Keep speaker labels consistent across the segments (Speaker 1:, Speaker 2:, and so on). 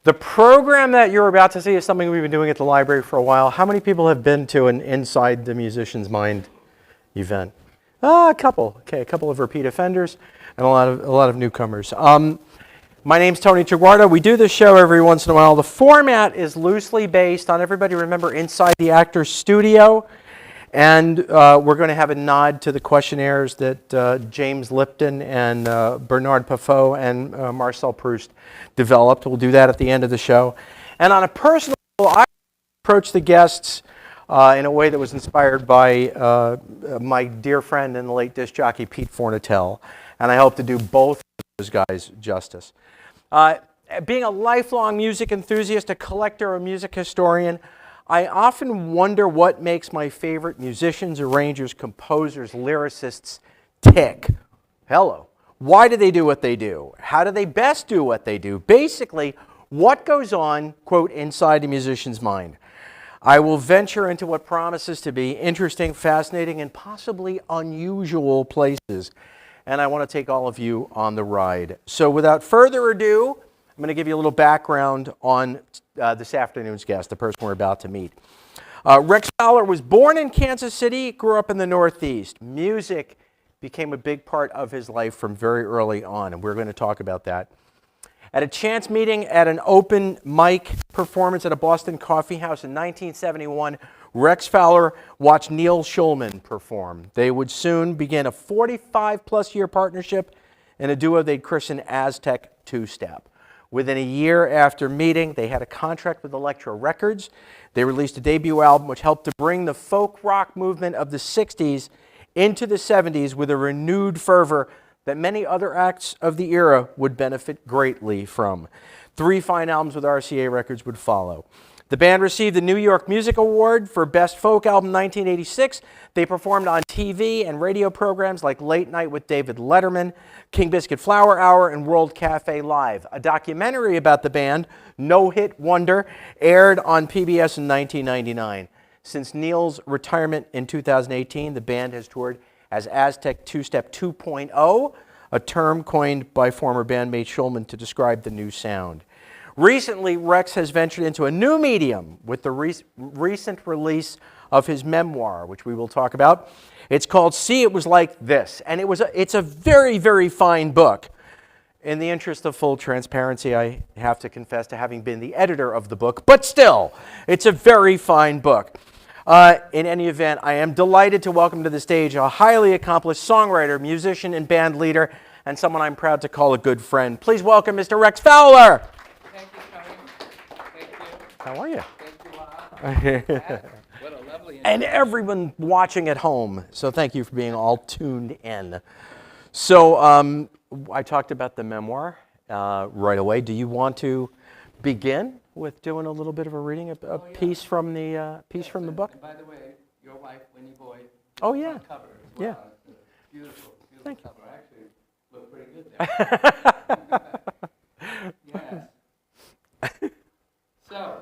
Speaker 1: The program that you're about to see is something we've been doing at the library for a while. How many people have been to an Inside the Musician's Mind event? A couple. Okay, a couple of repeat offenders and a lot of newcomers. My name's Tony Traguardo. We do this show every once in a while. The format is loosely based on, everybody remember, Inside the Actor's Studio? And we're going to have a nod to the questionnaires that James Lipton and Bernard Pafot and Marcel Proust developed. We'll do that at the end of the show. And on a personal level, I approach the guests in a way that was inspired by my dear friend and the late disc jockey Pete Fornatel. And I hope to do both of those guys justice. Being a lifelong music enthusiast, a collector, a music historian, I often wonder what makes my favorite musicians, arrangers, composers, lyricists tick. Hello. Why do they do what they do? How do they best do what they do? Basically, what goes on, quote, inside the musician's mind? I will venture into what promises to be interesting, fascinating, and possibly unusual places. And I want to take all of you on the ride. So without further ado, I'm going to give you a little background on this afternoon's guest, the person we're about to meet. Rex Fowler was born in Kansas City, grew up in the Northeast. Music became a big part of his life from very early on, and we're going to talk about that. At a chance meeting at an open mic performance at a Boston coffee house in 1971, Rex Fowler watched Neal Shulman perform. They would soon begin a 45-plus year partnership in a duo they'd christen Aztec Two-Step. Within a year after meeting, they had a contract with Elektra Records. They released a debut album which helped to bring the folk rock movement of the 60s into the 70s with a renewed fervor that many other acts of the era would benefit greatly from. 3 fine albums with RCA Records would follow. The band received the New York Music Award for Best Folk Album 1986. They performed on TV and radio programs like Late Night with David Letterman, King Biscuit Flower Hour, and World Cafe Live. A documentary about the band, No Hit Wonder, aired on PBS in 1999. Since Neal's retirement in 2018, the band has toured as Aztec Two-Step 2.0, a term coined by former bandmate Schulman to describe the new sound. Recently, Rex has ventured into a new medium with the recent release of his memoir, which we will talk about. It's called See, It Was Like This, and it's a very, very fine book. In the interest of full transparency, I have to confess to having been the editor of the book, but still, it's a very fine book. In any event, I am delighted to welcome to the stage a highly accomplished songwriter, musician, and band leader, and someone I'm proud to call a good friend. Please welcome Mr. Rex Fowler.
Speaker 2: Thank you, Tony. Thank you.
Speaker 1: How are you?
Speaker 2: Thank you. What a lovely
Speaker 1: and everyone watching at home. So thank you for being all tuned in. So I talked about the memoir right away. Do you want to begin with doing a little bit of a reading, a piece from the from the book?
Speaker 2: And by the way, your wife, Winnie Boyd.
Speaker 1: Oh yeah.
Speaker 2: Cover as well.
Speaker 1: Yeah.
Speaker 2: Beautiful, beautiful
Speaker 1: Thank you.
Speaker 2: cover. Actually, look pretty good there. Yes. So,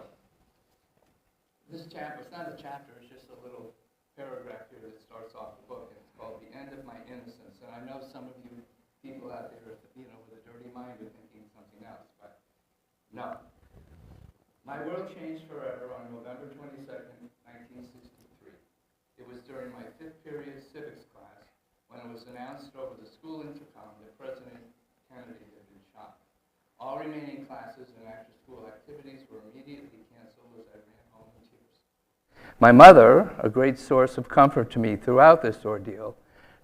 Speaker 2: this chapter, it's not a chapter, it's just a little paragraph here that starts off the book. It's called The End of My Innocence. And I know some of you people out there, with a dirty mind are thinking something else, but no. My world changed forever on November 22nd, 1963. It was during my 5th period civics class when it was announced over the school intercom that President Kennedy had been shot. All remaining classes and after-school activities were immediately canceled as I ran home in tears. My mother, a great source of comfort to me throughout this ordeal,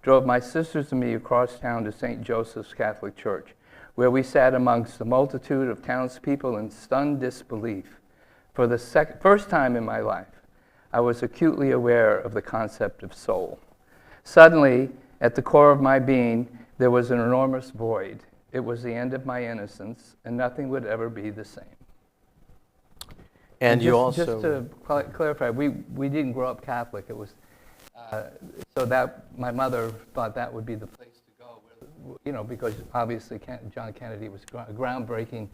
Speaker 2: drove my sisters and me across town to St. Joseph's Catholic Church, where we sat amongst the multitude of townspeople in stunned disbelief. For the first time in my life, I was acutely aware of the concept of soul. Suddenly, at the core of my being, there was an enormous void. It was the end of my innocence, and nothing would ever be the same.
Speaker 1: And you also...
Speaker 2: Just to clarify, we didn't grow up Catholic. It was so that my mother thought that would be the place to go, because obviously John Kennedy was a groundbreaking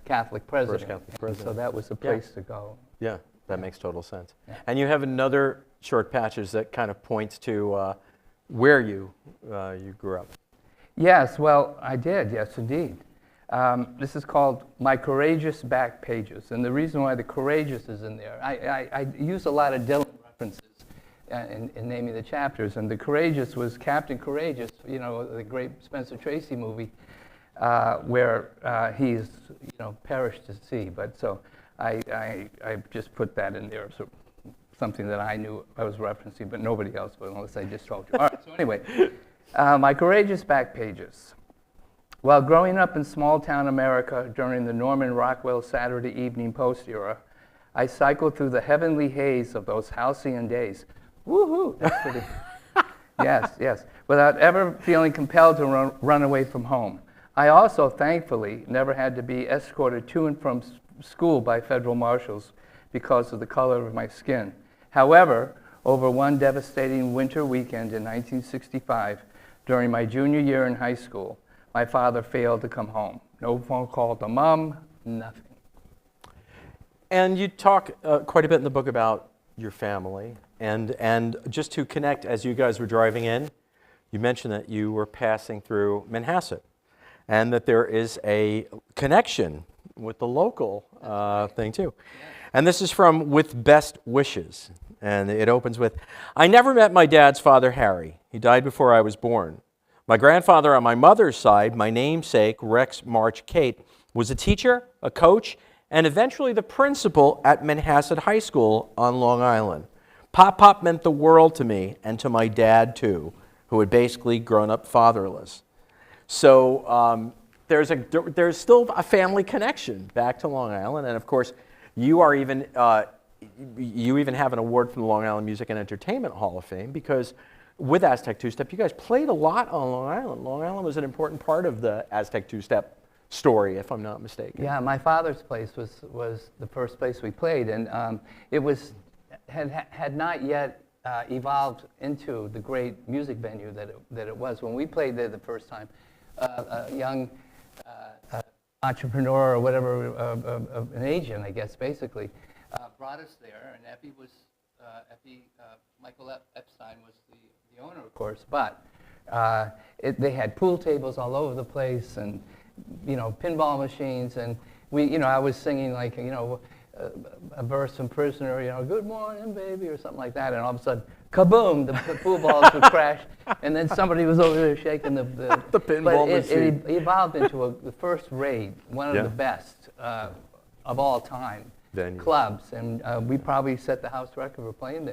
Speaker 2: Catholic president.
Speaker 1: First Catholic president.
Speaker 2: So that was the place to go.
Speaker 1: Yeah, that makes total sense. Yeah. And you have another short passage that kind of points to where you grew up.
Speaker 2: Yes, well, I did, yes, indeed. This is called My Courageous Back Pages. And the reason why the courageous is in there, I use a lot of Dylan references in naming the chapters. And the courageous was Captain Courageous, you know, the great Spencer Tracy movie, where he's, you know, perished at sea. But so I just put that in there, so something that I knew I was referencing, but nobody else would, unless I just told you. All right, so anyway, My Courageous Back Pages. While growing up in small-town America during the Norman Rockwell Saturday Evening Post era, I cycled through the heavenly haze of those halcyon days. Woohoo! That's pretty. Yes. Without ever feeling compelled to run away from home. I also, thankfully, never had to be escorted to and from school by federal marshals because of the color of my skin. However, over one devastating winter weekend in 1965, during my junior year in high school, my father failed to come home. No phone call to mom, nothing.
Speaker 1: And you talk quite a bit in the book about your family. And just to connect, as you guys were driving in, you mentioned that you were passing through Manhasset, and that there is a connection with the local thing too. Yeah. And this is from With Best Wishes. And it opens with, I never met my dad's father, Harry. He died before I was born. My grandfather on my mother's side, my namesake, Rex March Kate, was a teacher, a coach, and eventually the principal at Manhasset High School on Long Island. Pop meant the world to me, and to my dad too, who had basically grown up fatherless. So there's still a family connection back to Long Island, and of course, you even have an award from the Long Island Music and Entertainment Hall of Fame, because with Aztec Two-Step, you guys played a lot on Long Island. Long Island was an important part of the Aztec Two-Step story, if I'm not mistaken.
Speaker 2: Yeah, my father's place was the first place we played, and it had not yet evolved into the great music venue that it was when we played there the first time. A young entrepreneur or whatever, an agent, I guess, basically, brought us there, and Michael Epstein was the owner, of course, but they had pool tables all over the place, and pinball machines, and I was singing like a verse from Prisoner, good morning, baby, or something like that, and all of a sudden, kaboom, the pool balls would crash, and then somebody was over there shaking the
Speaker 1: pinball machine.
Speaker 2: It evolved into the first rate, one of the best of all time. Clubs, and we probably set the house record for playing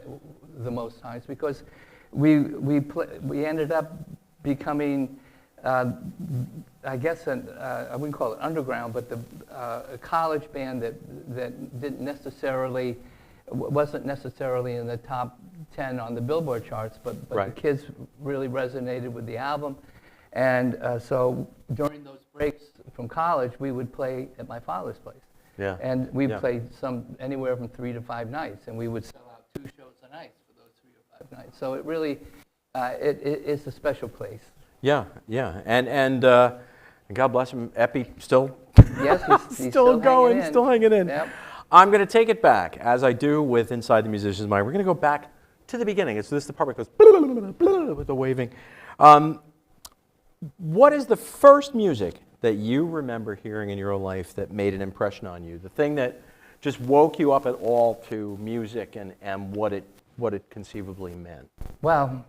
Speaker 2: the most times, because we ended up becoming, I guess, I wouldn't call it underground, but a college band that wasn't necessarily in the top 10 on the Billboard charts, but right. The kids really resonated with the album, and so during those breaks from college, we would play at my father's place.
Speaker 1: Yeah.
Speaker 2: And we played anywhere from 3 to 5 nights, and we would sell out 2 shows a night for those 3 or 5 nights. So it really, it is a special place.
Speaker 1: Yeah. And God bless him, Epi still.
Speaker 2: Yes, he's
Speaker 1: still going, still hanging in.
Speaker 2: Yep.
Speaker 1: I'm going to take it back, as I do with Inside the Musician's Mind. We're going to go back to the beginning. It's the part where it goes with the waving. What is the first music that you remember hearing in your life that made an impression on you? The thing that just woke you up at all to music and what it conceivably meant?
Speaker 2: Well,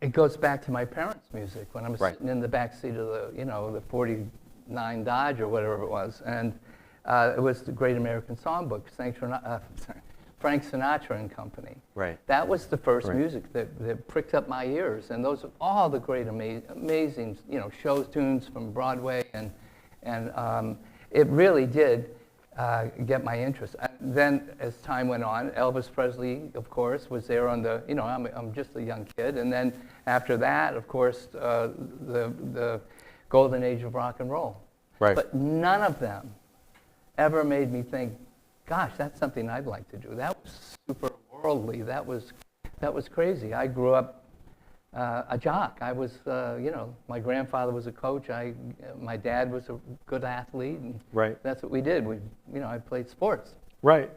Speaker 2: it goes back to my parents' music when I was sitting in the back seat of the 49 Dodge or whatever it was, and it was the Great American Songbook, Frank Sinatra and Company.
Speaker 1: Right.
Speaker 2: That was the first music that pricked up my ears, and those are all the great, amazing, shows, tunes from Broadway, and it really did get my interest. And then, as time went on, Elvis Presley, of course, was there on the. I'm just a young kid, and then after that, of course, the golden age of rock and roll.
Speaker 1: Right.
Speaker 2: But none of them ever made me think, gosh, that's something I'd like to do. That was super worldly. That was crazy. I grew up a jock. I was, my grandfather was a coach. My dad was a good athlete, and that's what we did. I played sports.
Speaker 1: Right.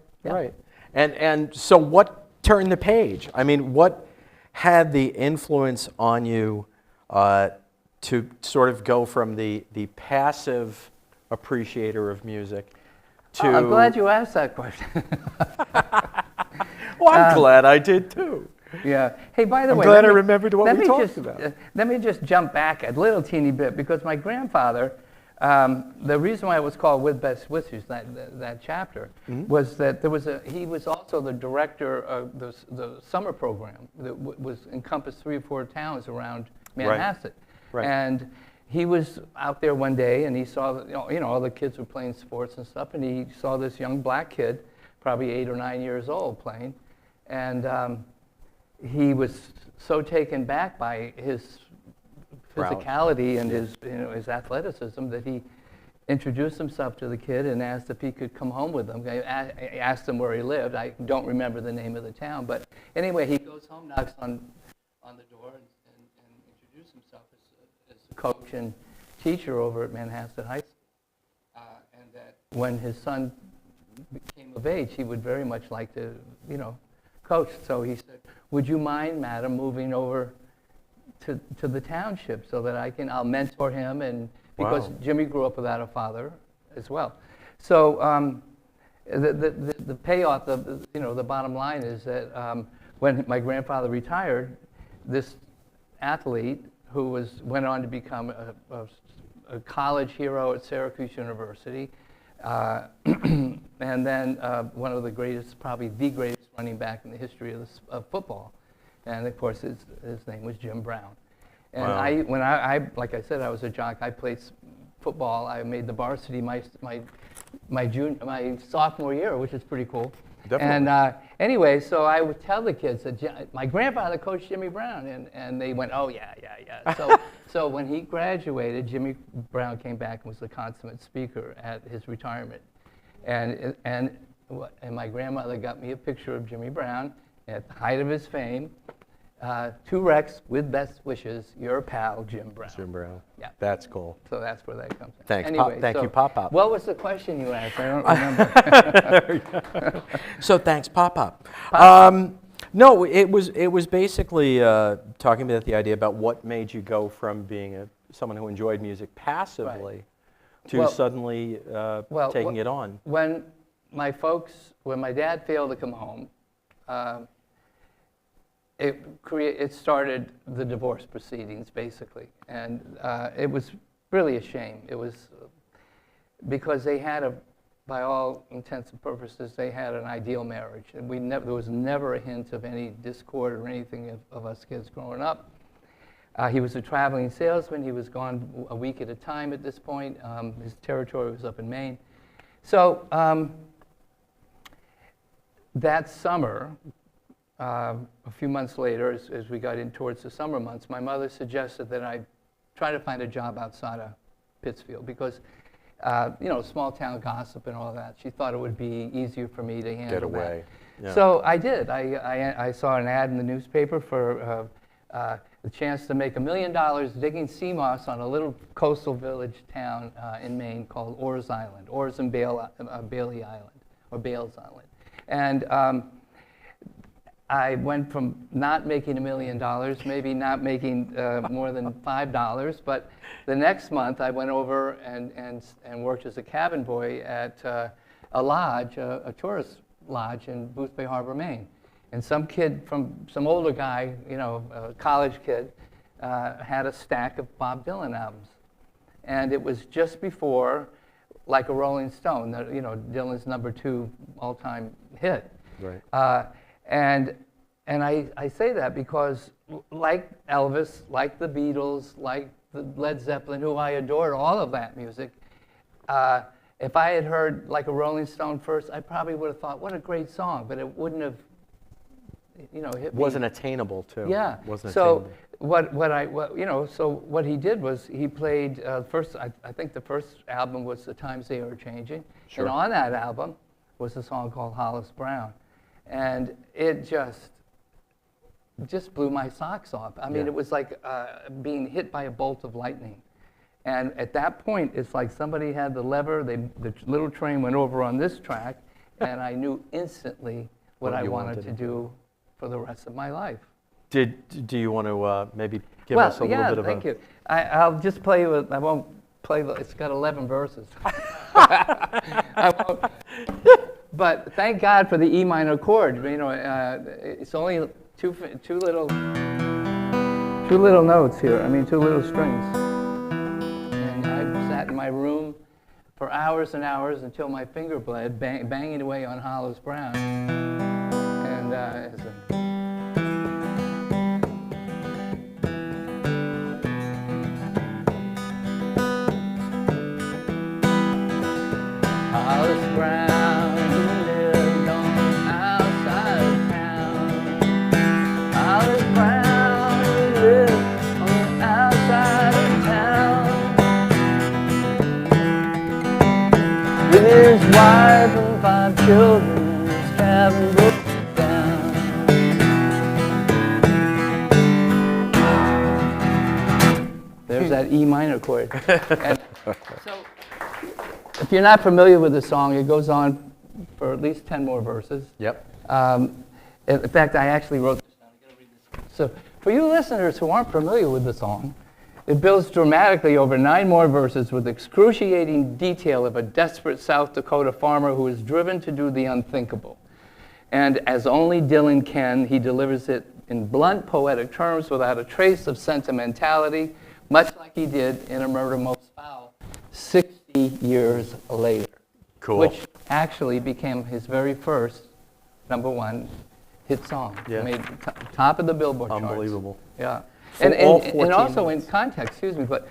Speaker 1: And so what turned the page? I mean, what had the influence on you to sort of go from the passive appreciator of music to...
Speaker 2: Oh, I'm glad you asked that question.
Speaker 1: Well, I'm glad I did too.
Speaker 2: Yeah. Hey, by the way,
Speaker 1: I'm glad I remembered what we talked about.
Speaker 2: Let me just jump back a little teeny bit, because my grandfather, the reason why it was called With Best Wishes, that chapter, was that he was also the director of the summer program that was encompassed 3 or 4 towns around Manhasset.
Speaker 1: Right.
Speaker 2: And he was out there one day, and he saw all the kids were playing sports and stuff, and he saw this young black kid, probably 8 or 9 years old, playing, and he was so taken back by his physicality and his athleticism that he introduced himself to the kid and asked if he could come home with him. I asked him where he lived. I don't remember the name of the town, but anyway, he goes home, knocks on the door, and introduced himself as the coach and teacher over at Manhasset High School, and that when his son became of age, he would very much like to, coach. So he said, "Would you mind, madam, moving over to the township so that I'll mentor him," and because Jimmy grew up without a father as well. So the payoff, the bottom line is that when my grandfather retired, this athlete who went on to become a college hero at Syracuse University, and then one of the greatest, probably the greatest running back in the history of football. And of course, his name was Jim Brown. And when I, like I said, I was a jock. I played football. I made the varsity my sophomore year, which is pretty cool. Definitely. And anyway, so I would tell the kids that my grandfather coached Jimmy Brown, and they went, "Oh yeah." So when he graduated, Jimmy Brown came back and was the consummate speaker at his retirement, and my grandmother got me a picture of Jimmy Brown at the height of his fame. 2 Rex, with best wishes, your pal, Jim Brown.
Speaker 1: Jim Brown.
Speaker 2: Yeah.
Speaker 1: That's cool.
Speaker 2: So that's where that comes from.
Speaker 1: Thanks,
Speaker 2: anyway,
Speaker 1: thank you, Pop-Pop.
Speaker 2: What was the question you asked? I don't remember.
Speaker 1: So thanks, Pop-Pop. No, it was basically talking about the idea about what made you go from being someone who enjoyed music passively to suddenly taking it on.
Speaker 2: When my dad failed to come home, it started the divorce proceedings, basically. And it was really a shame. It was because they had by all intents and purposes, they had an ideal marriage. And there was never a hint of any discord or anything of us kids growing up. He was a traveling salesman. He was gone a week at a time at this point. His territory was up in Maine. So that summer, a few months later, as we got in towards the summer months, my mother suggested that I try to find a job outside of Pittsfield because, small town gossip and all that. She thought it would be easier for me to handle
Speaker 1: Get away.
Speaker 2: that.
Speaker 1: Yeah.
Speaker 2: So I did. I saw an ad in the newspaper for the chance to make $1 million digging sea moss on a little coastal village town in Maine called Orr's Island, Orr's and Bailey Island, or Bales Island. And I went from not making $1 million, maybe not making more than $5, but the next month I went over and worked as a cabin boy at a lodge, a tourist lodge in Booth Bay Harbor, Maine. And some older guy, a college kid, had a stack of Bob Dylan albums. And it was just before, like a Rolling Stone, Dylan's #2 all-time hit.
Speaker 1: Right.
Speaker 2: And I say that because, like Elvis, like the Beatles, like the Led Zeppelin, who I adored, all of that music, if I had heard like a Rolling Stone first, I probably would have thought, what a great song, but it wouldn't have, hit me.
Speaker 1: Wasn't attainable, too.
Speaker 2: Yeah.
Speaker 1: Wasn't
Speaker 2: so
Speaker 1: attainable.
Speaker 2: So what he did was he played first. I think the first album was The Times They Are Changing,
Speaker 1: Sure.
Speaker 2: and on that album was a song called Hollis Brown, and it just blew my socks off. I mean, It was like being hit by a bolt of lightning. And at that point, it's like somebody had the lever, the little train went over on this track, and I knew instantly what I wanted to do for the rest of my life.
Speaker 1: Do you want to maybe give us a little bit of
Speaker 2: thank you. I'll just play with, I won't play, it's got 11 verses. I won't. But thank God for the E minor chord. You know, it's only two little notes here. I mean, two little strings. And I sat in my room for hours and hours until my finger bled, banging away on Hollis Brown. And Hollis Brown lived on the outside of town. Hollis Brown lived on the outside of town. With his wife and 5 children, his cabin broke down. There's that E minor chord. And so, if you're not familiar with the song, it goes on for at least 10 more verses.
Speaker 1: Yep.
Speaker 2: In fact, I actually wrote this down. I gotta read this. So, for you listeners who aren't familiar with the song, it builds dramatically over 9 more verses with excruciating detail of a desperate South Dakota farmer who is driven to do the unthinkable. And as only Dylan can, he delivers it in blunt, poetic terms without a trace of sentimentality, much like he did in A Murder Most Foul 60 years later.
Speaker 1: Cool.
Speaker 2: Which actually became his very first #1 hit song.
Speaker 1: Yeah.
Speaker 2: Made top of the Billboard charts.
Speaker 1: Unbelievable.
Speaker 2: Yeah.
Speaker 1: For
Speaker 2: And,
Speaker 1: all
Speaker 2: and,
Speaker 1: 14
Speaker 2: and also
Speaker 1: minutes.
Speaker 2: in context, excuse me, but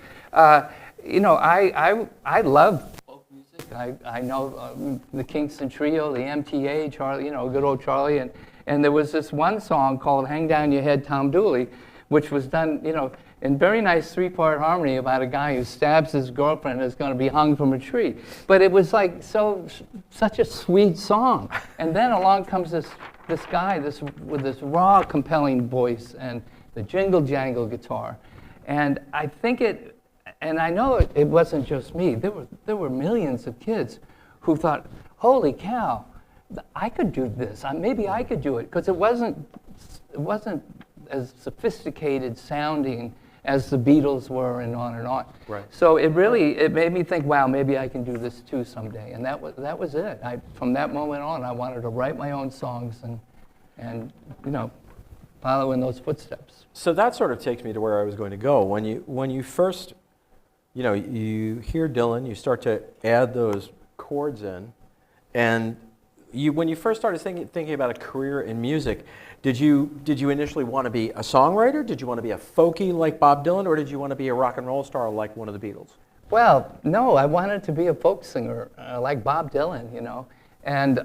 Speaker 2: you know, I love folk music. I know the Kingston Trio, the MTA, Charlie, you know, good old Charlie, and there was this one song called "Hang Down Your Head, Tom Dooley," which was done, you know, in very nice 3-part harmony about a guy who stabs his girlfriend and is going to be hung from a tree. But it was like such a sweet song. And then along comes this guy with this raw, compelling voice and the jingle jangle guitar. And I think and I know it wasn't just me. There were millions of kids who thought, holy cow, I could do this. Maybe I could do it. Because it wasn't as sophisticated sounding as the Beatles were, and on and on.
Speaker 1: Right.
Speaker 2: So it made me think, wow, maybe I can do this too someday. And that was it. From that moment on, I wanted to write my own songs and you know, follow in those footsteps.
Speaker 1: So that sort of takes me to where I was going to go. When you first, you know, you hear Dylan, you start to add those chords in, and when you first started thinking about a career in music, did you initially want to be a songwriter? Did you want to be a folkie like Bob Dylan, or did you want to be a rock and roll star like one of the Beatles?
Speaker 2: Well, no, I wanted to be a folk singer like Bob Dylan, you know. And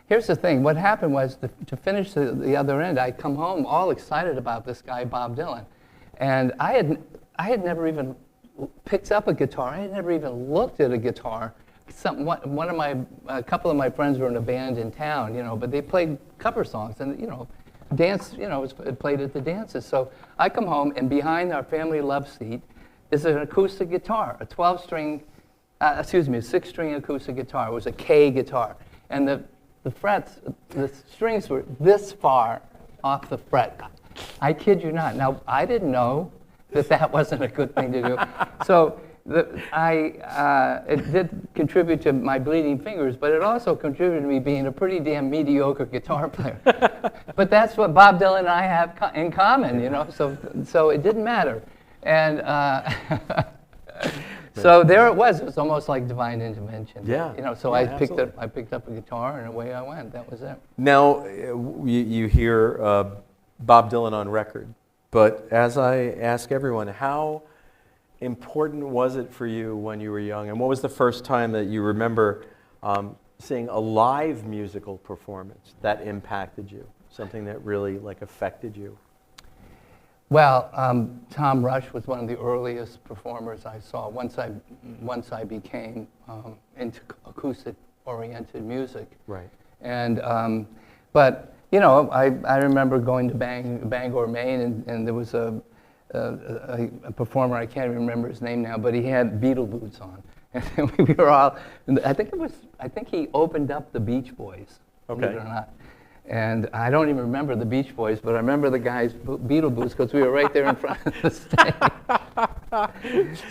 Speaker 2: here's the thing. What happened was, to finish the other end, I'd come home all excited about this guy, Bob Dylan. And I had never even picked up a guitar. I had never even looked at a guitar. A couple of my friends were in a band in town, you know, but they played cover songs and, you know, dance, you know, it played at the dances. So I come home, and behind our family love seat is an acoustic guitar, a 6-string acoustic guitar. It was a K guitar. And the frets, the strings were this far off the fret. I kid you not. Now, I didn't know that wasn't a good thing to do. So it did contribute to my bleeding fingers, but it also contributed to me being a pretty damn mediocre guitar player. But that's what Bob Dylan and I have in common, you know, so it didn't matter. And so there it was. It was almost like divine intervention.
Speaker 1: Yeah.
Speaker 2: You know, so
Speaker 1: yeah,
Speaker 2: I picked up a guitar, and away I went. That was it.
Speaker 1: Now, you hear Bob Dylan on record, but as I ask everyone, how important was it for you when you were young? And what was the first time that you remember seeing a live musical performance that impacted you? Something that really affected you?
Speaker 2: Well, Tom Rush was one of the earliest performers I saw once I became into acoustic-oriented music.
Speaker 1: Right.
Speaker 2: And but you know, I remember going to Bangor, Maine, and there was a performer, I can't even remember his name now, but he had Beatle boots on, and we were all. I think he opened up the Beach Boys.
Speaker 1: Okay.
Speaker 2: Believe it or not. And I don't even remember the Beach Boys, but I remember the guy's Beatle boots because we were right there in front of the stage.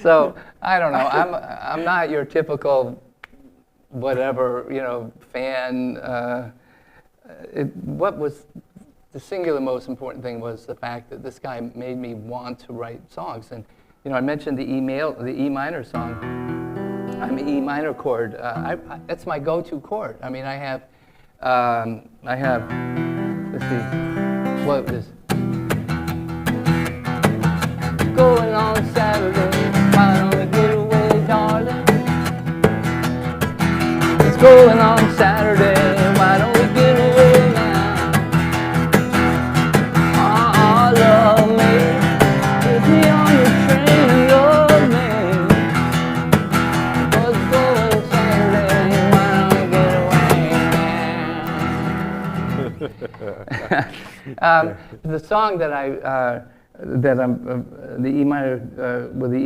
Speaker 2: So I don't know. I'm not your typical whatever, fan. What was the singular most important thing was the fact that this guy made me want to write songs. And I mentioned the E minor song. I'm an E minor chord. That's my go-to chord. I mean, I have. Let's see, what is? Going on Saturday, why don't we get away, darling? It's going on Saturday, why don't we get away now? Oh, love me, take me on your train, love me. It's going Saturday, why don't we get away now? The song that the E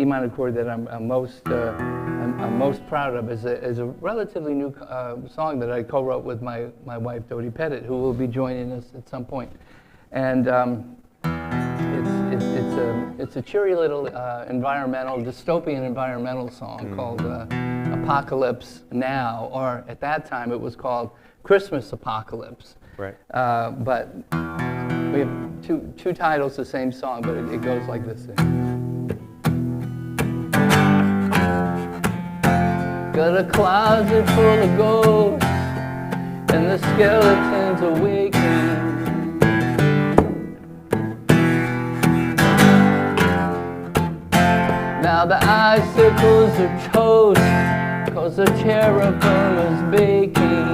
Speaker 2: minor chord that I'm most proud of is a relatively new song that I co-wrote with my wife Dodie Pettit, who will be joining us at some point. And it's a cheery little dystopian environmental song called Apocalypse Now, or at that time it was called Christmas Apocalypse. Right. But we have two titles, the same song, but it goes like this. Got a closet full of ghosts, and the skeletons are waking. Now the icicles are toast, 'cause the cherubim is baking.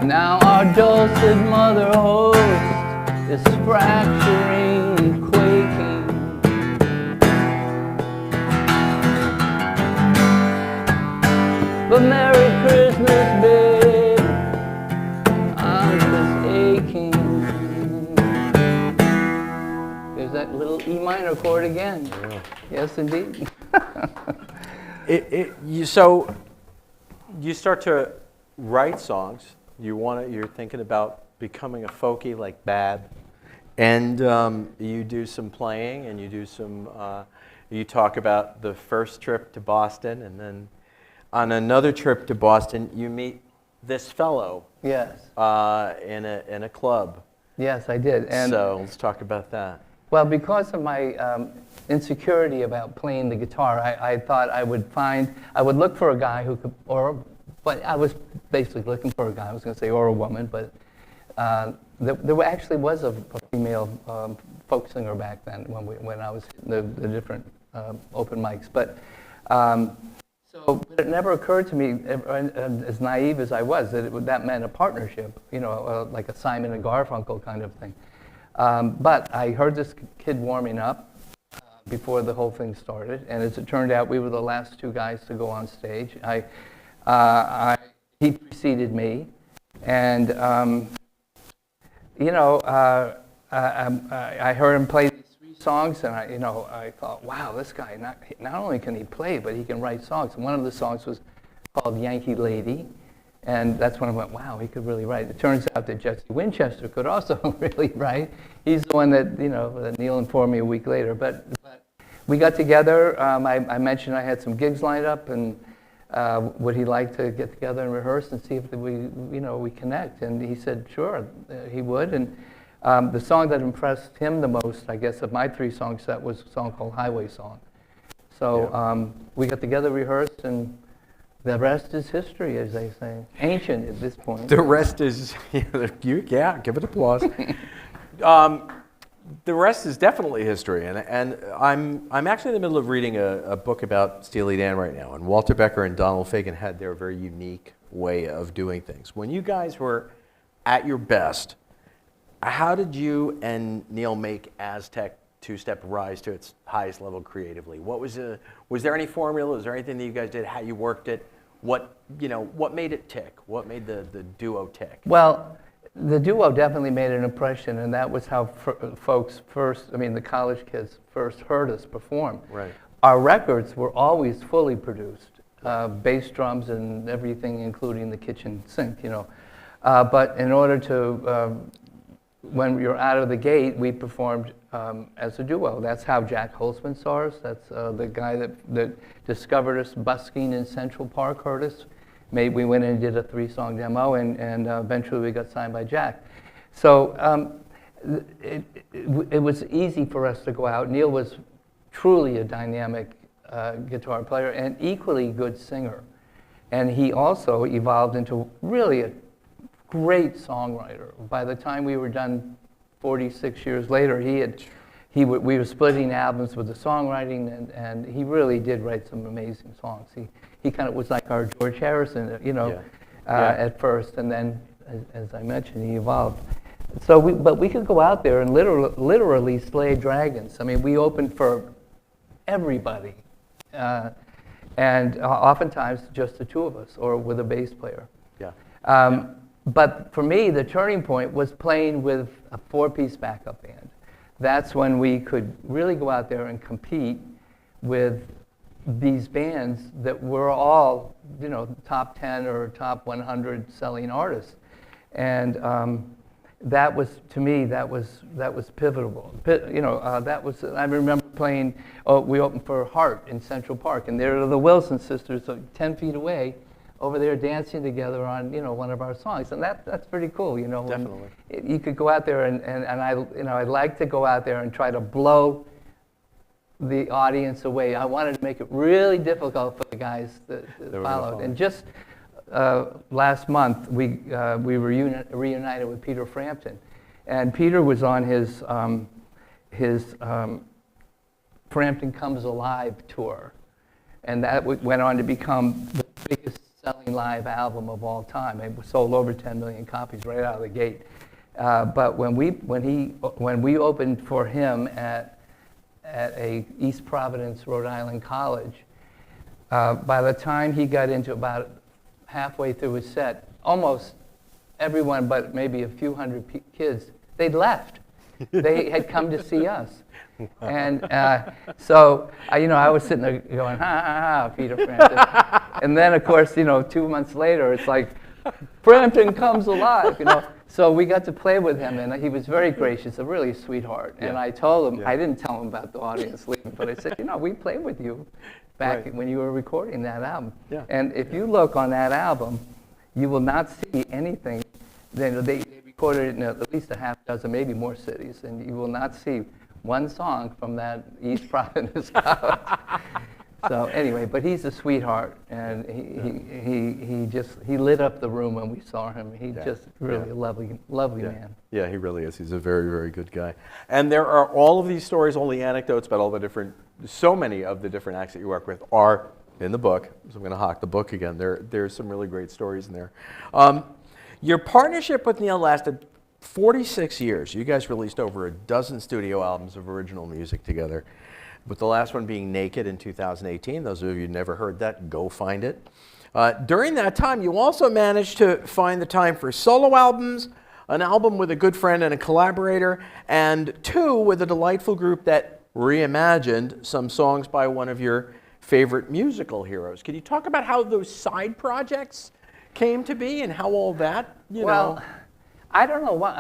Speaker 2: Now our dulcet mother host is fracturing and quaking. But Merry Christmas, babe, I'm just aching. There's that little E minor chord again. Yeah. Yes, indeed.
Speaker 1: So you start to write songs. You're thinking about becoming a folkie like Bad, and you do some playing, and you do some. You talk about the first trip to Boston, and then on another trip to Boston, you meet this fellow.
Speaker 2: Yes.
Speaker 1: In a club.
Speaker 2: Yes, I did. And
Speaker 1: so let's talk about that.
Speaker 2: Well, because of my insecurity about playing the guitar, I thought I would look for a guy who could, but I was basically looking for a guy, I was going to say, or a woman, but there actually was a female folk singer back then when I was in the different open mics. But it never occurred to me, as naive as I was, that meant a partnership, like a Simon and Garfunkel kind of thing. But I heard this kid warming up before the whole thing started, and as it turned out, we were the last two guys to go on stage. He preceded me, and I heard him play these three songs, and I thought, wow, this guy not only can he play, but he can write songs. And one of the songs was called Yankee Lady, and that's when I went, wow, he could really write. It turns out that Jesse Winchester could also really write. He's the one that that Neal informed me a week later. But we got together. I mentioned I had some gigs lined up, and would he like to get together and rehearse and see if we connect? And he said, sure, he would. And the song that impressed him the most, I guess, of my three-song set was a song called Highway Song. So we got together, rehearsed, and the rest is history, as they say. Ancient at this point.
Speaker 1: The rest is, yeah, give it applause. The rest is definitely history, and I'm actually in the middle of reading a book about Steely Dan right now, and Walter Becker and Donald Fagen had their very unique way of doing things. When you guys were at your best, how did you and Neal make Aztec Two-Step rise to its highest level creatively? Was there any formula? Was there anything that you guys did? How you worked it? What made it tick? What made the duo tick?
Speaker 2: Well, the duo definitely made an impression, and that was how folks first, the college kids first heard us perform.
Speaker 1: Right.
Speaker 2: Our records were always fully produced, bass drums and everything, including the kitchen sink, But in order to, when you're out of the gate, we performed as a duo. That's how Jack Holzman saw us. That's the guy that discovered us busking in Central Park, heard us. We went in and did a 3-song demo, and eventually we got signed by Jack. So it was easy for us to go out. Neal was truly a dynamic guitar player and equally good singer. And he also evolved into really a great songwriter. By the time we were done 46 years later, we were splitting albums with the songwriting, and he really did write some amazing songs. He kind of was like our George Harrison, at first, and then, as I mentioned, he evolved. So, but we could go out there and literally slay dragons. I mean, we opened for everybody, and oftentimes just the two of us, or with a bass player.
Speaker 1: Yeah.
Speaker 2: But for me, the turning point was playing with a 4-piece backup band. That's when we could really go out there and compete with these bands that were all, top 10 or top 100 selling artists. And that was, to me, that was pivotal. I remember playing, we opened for Heart in Central Park, and there are the Wilson sisters, 10 feet away, over there dancing together on, one of our songs, and that's pretty cool,
Speaker 1: Definitely.
Speaker 2: You could go out there, and I like to go out there and try to blow the audience away. I wanted to make it really difficult for the guys that followed. And just last month, we reunited with Peter Frampton, and Peter was on his Frampton Comes Alive tour, and that went on to become the biggest selling live album of all time. It sold over 10 million copies right out of the gate. But when we opened for him at a East Providence, Rhode Island college, by the time he got into about halfway through his set, almost everyone but maybe a few hundred kids, they'd left. They had come to see us. And so, I was sitting there going, ha, ha, ha, Peter Frampton. And then, of course, 2 months later, it's like, Frampton comes alive, So we got to play with him, and he was very gracious, a really sweetheart. Yeah. And I told him, I didn't tell him about the audience leaving, but I said, we played with you back when you were recording that album. Yeah. And if you look on that album, you will not see anything. They recorded it in at least a half dozen, maybe more cities, and you will not see one song from that East Providence college. So anyway, but he's a sweetheart, and he lit up the room when we saw him. He's just really a lovely man.
Speaker 1: Yeah, he really is. He's a very, very good guy. And there are all of these stories, all the anecdotes about all the different, so many of the different acts that you work with are in the book. So I'm going to hawk the book again. There's some really great stories in there. Your partnership with Neal lasted 46 years. You guys released over a dozen studio albums of original music together, with the last one being Naked in 2018. Those of you who never heard that, go find it. During that time, you also managed to find the time for solo albums, an album with a good friend and a collaborator, and 2 with a delightful group that reimagined some songs by one of your favorite musical heroes. Can you talk about how those side projects came to be and how all that,
Speaker 2: Well, I don't know what,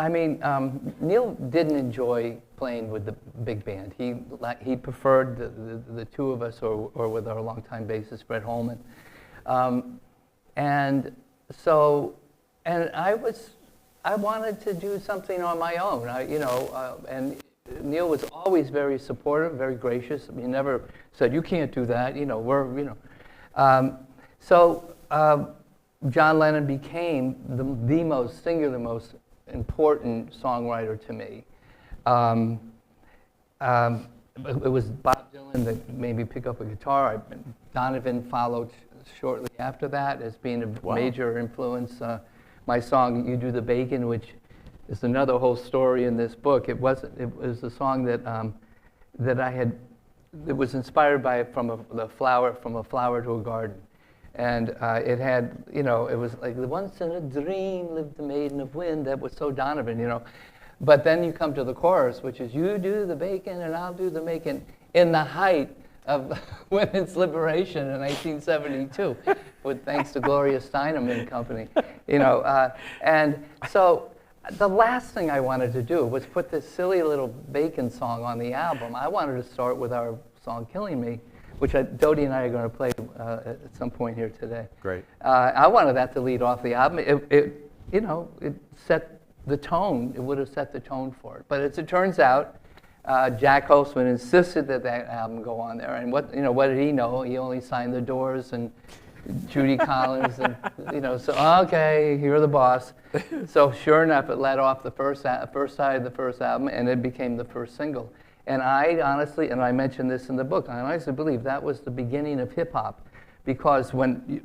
Speaker 2: Neal didn't enjoy playing with the big band. He preferred the two of us or with our longtime bassist, Fred Holman. And I wanted to do something on my own, and Neal was always very supportive, very gracious. He never said, you can't do that, John Lennon became the most singular, most important songwriter to me. It was Bob Dylan that made me pick up a guitar. Donovan followed shortly after that as being a major influence. My song, You Do the Bacon, which is another whole story in this book. It was a song that I had, it was inspired from a flower to a garden. And it had, it was like, once in a dream lived the maiden of wind. That was so Donovan, But then you come to the chorus, which is, you do the bacon and I'll do the making, in the height of women's liberation in 1972, with thanks to Gloria Steinem and company, And so the last thing I wanted to do was put this silly little bacon song on the album. I wanted to start with our song "Killing Me," which Dodie and I are going to play at some point here today.
Speaker 1: Great.
Speaker 2: I wanted that to lead off the album. It set the tone. It would have set the tone for it. But as it turns out, Jack Holtzman insisted that album go on there. And what did he know? He only signed the Doors and Judy Collins, and so okay, you're the boss. So sure enough, it led off the first side of the first album, and it became the first single. And I honestly, and I mentioned this in the book, I honestly believe that was the beginning of hip hop, because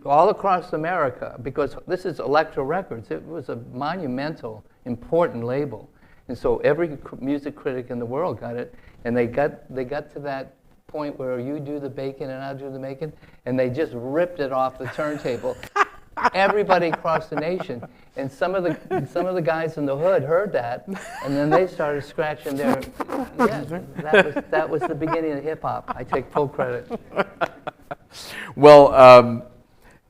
Speaker 2: all across America, because this is Elektra Records, it was a monumental, important label, and so every music critic in the world got it, and they got to that point where you do the bacon and I'll do the bacon, and they just ripped it off the turntable. Everybody across the nation, and some of the guys in the hood heard that, and then they started scratching their. Yeah, that was the beginning of hip hop. I take full credit.
Speaker 1: Well,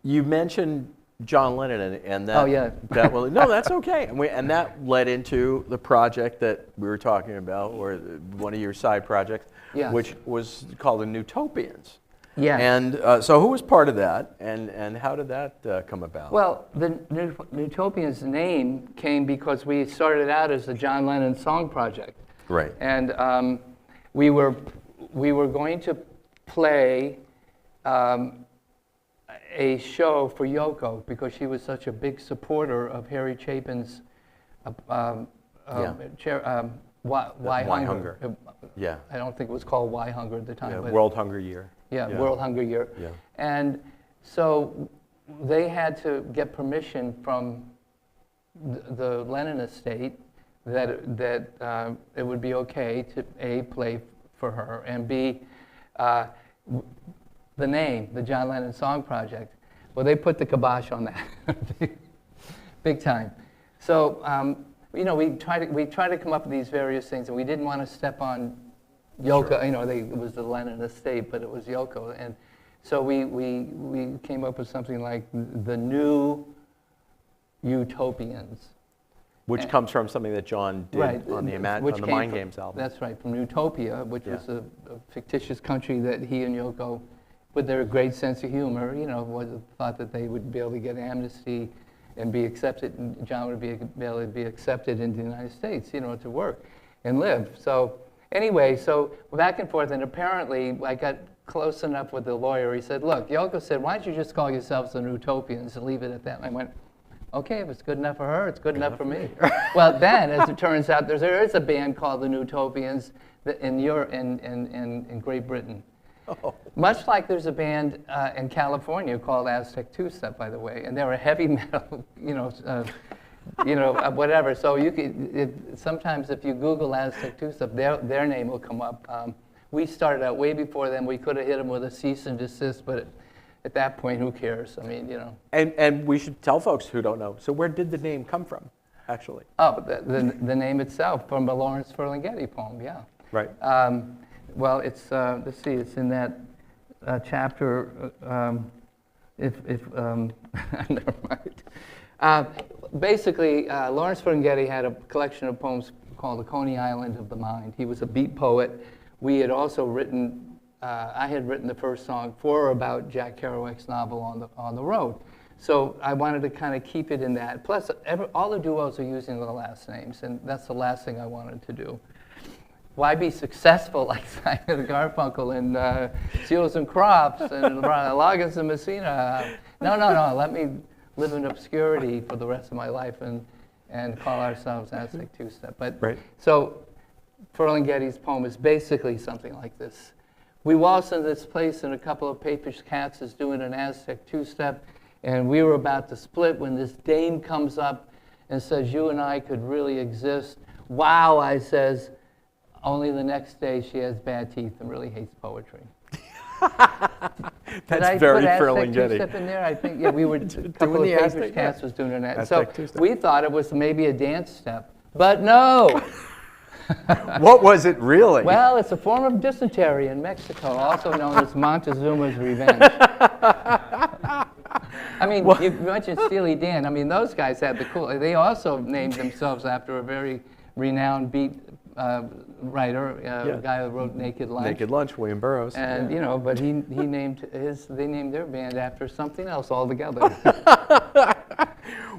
Speaker 1: you mentioned John Lennon, and that.
Speaker 2: Oh yeah.
Speaker 1: No, that's okay, and that led into the project that we were talking about, or one of your side projects,
Speaker 2: yes,
Speaker 1: which was called the Newtopians.
Speaker 2: Yeah.
Speaker 1: And so who was part of that, and how did that come about?
Speaker 2: Well, the Newtopians name came because we started out as the John Lennon Song Project.
Speaker 1: Right.
Speaker 2: And we were going to play a show for Yoko because she was such a big supporter of Harry Chapin's Why Hunger.
Speaker 1: Yeah.
Speaker 2: I don't think it was called Why Hunger at the time.
Speaker 1: Yeah,
Speaker 2: but
Speaker 1: World Hunger Year.
Speaker 2: Yeah, World Hunger Year.
Speaker 1: Yeah.
Speaker 2: And so they had to get permission from the Lennon estate that it would be okay to A, play for her, and B, the name, the John Lennon Song Project. Well, they put the kibosh on that, big time. So, we try to come up with these various things, and we didn't want to step on Yoko. Sure. It was the Lennon estate, but it was Yoko, and so we came up with something like the New Utopians.
Speaker 1: Which comes from something that John did
Speaker 2: right,
Speaker 1: on the Mind Games album.
Speaker 2: That's right, from Utopia, which was a fictitious country that he and Yoko, with their great sense of humor, thought that they would be able to get amnesty and be accepted, and John would be able to be accepted into the United States, to work and live. So anyway, so back and forth, and apparently I got close enough with the lawyer. He said, look, Yoko said, why don't you just call yourselves the Utopians and leave it at that? And I went, okay, if it's good enough for her, it's good enough for me. Well, then, as it turns out, there is a band called the Newtopians in Great Britain. Oh. Much like there's a band in California called Aztec Two-Step, by the way, and they're a heavy metal, whatever. So you could sometimes if you Google Aztec Two-Step, their name will come up. We started out way before them. We could have hit them with a cease and desist, but at that point, who cares? I mean,
Speaker 1: And we should tell folks who don't know. So where did the name come from, actually?
Speaker 2: Oh, the name itself from a Lawrence Ferlinghetti poem, yeah.
Speaker 1: Right.
Speaker 2: Well, it's let's see, it's in that chapter. Never mind. Basically, Lawrence Ferlinghetti had a collection of poems called "The Coney Island of the Mind." He was a beat poet. We had also written. I had written the first song for or about Jack Kerouac's novel On the Road, so I wanted to kind of keep it in that. Plus, all the duos are using the last names, and that's the last thing I wanted to do. Why be successful like Simon and Garfunkel and Seals and Crofts and Loggins and Messina? No. Let me live in obscurity for the rest of my life and call ourselves Aztec Two-Step. But right. So Ferlinghetti's poem is basically something like this. We waltzed into this place and a couple of papish cats is doing an Aztec Two-Step, and we were about to split when this dame comes up and says, you and I could really exist. Wow, I says, only the next day she has bad teeth and really hates poetry.
Speaker 1: That's very
Speaker 2: Ferlinghetti.
Speaker 1: Ferlinghetti.
Speaker 2: Two-Step in there? I think, yeah, we were, a couple of papish cats was doing an Aztec. So we thought it was maybe a dance step, but no.
Speaker 1: What was it really?
Speaker 2: Well, it's a form of dysentery in Mexico, also known as Montezuma's Revenge. I mean, you mentioned Steely Dan. I mean, those guys had the cool. They also named themselves after a very renowned beat writer, a guy who wrote Naked Lunch.
Speaker 1: Naked Lunch, William Burroughs.
Speaker 2: And you know, but he named they named their band after something else altogether.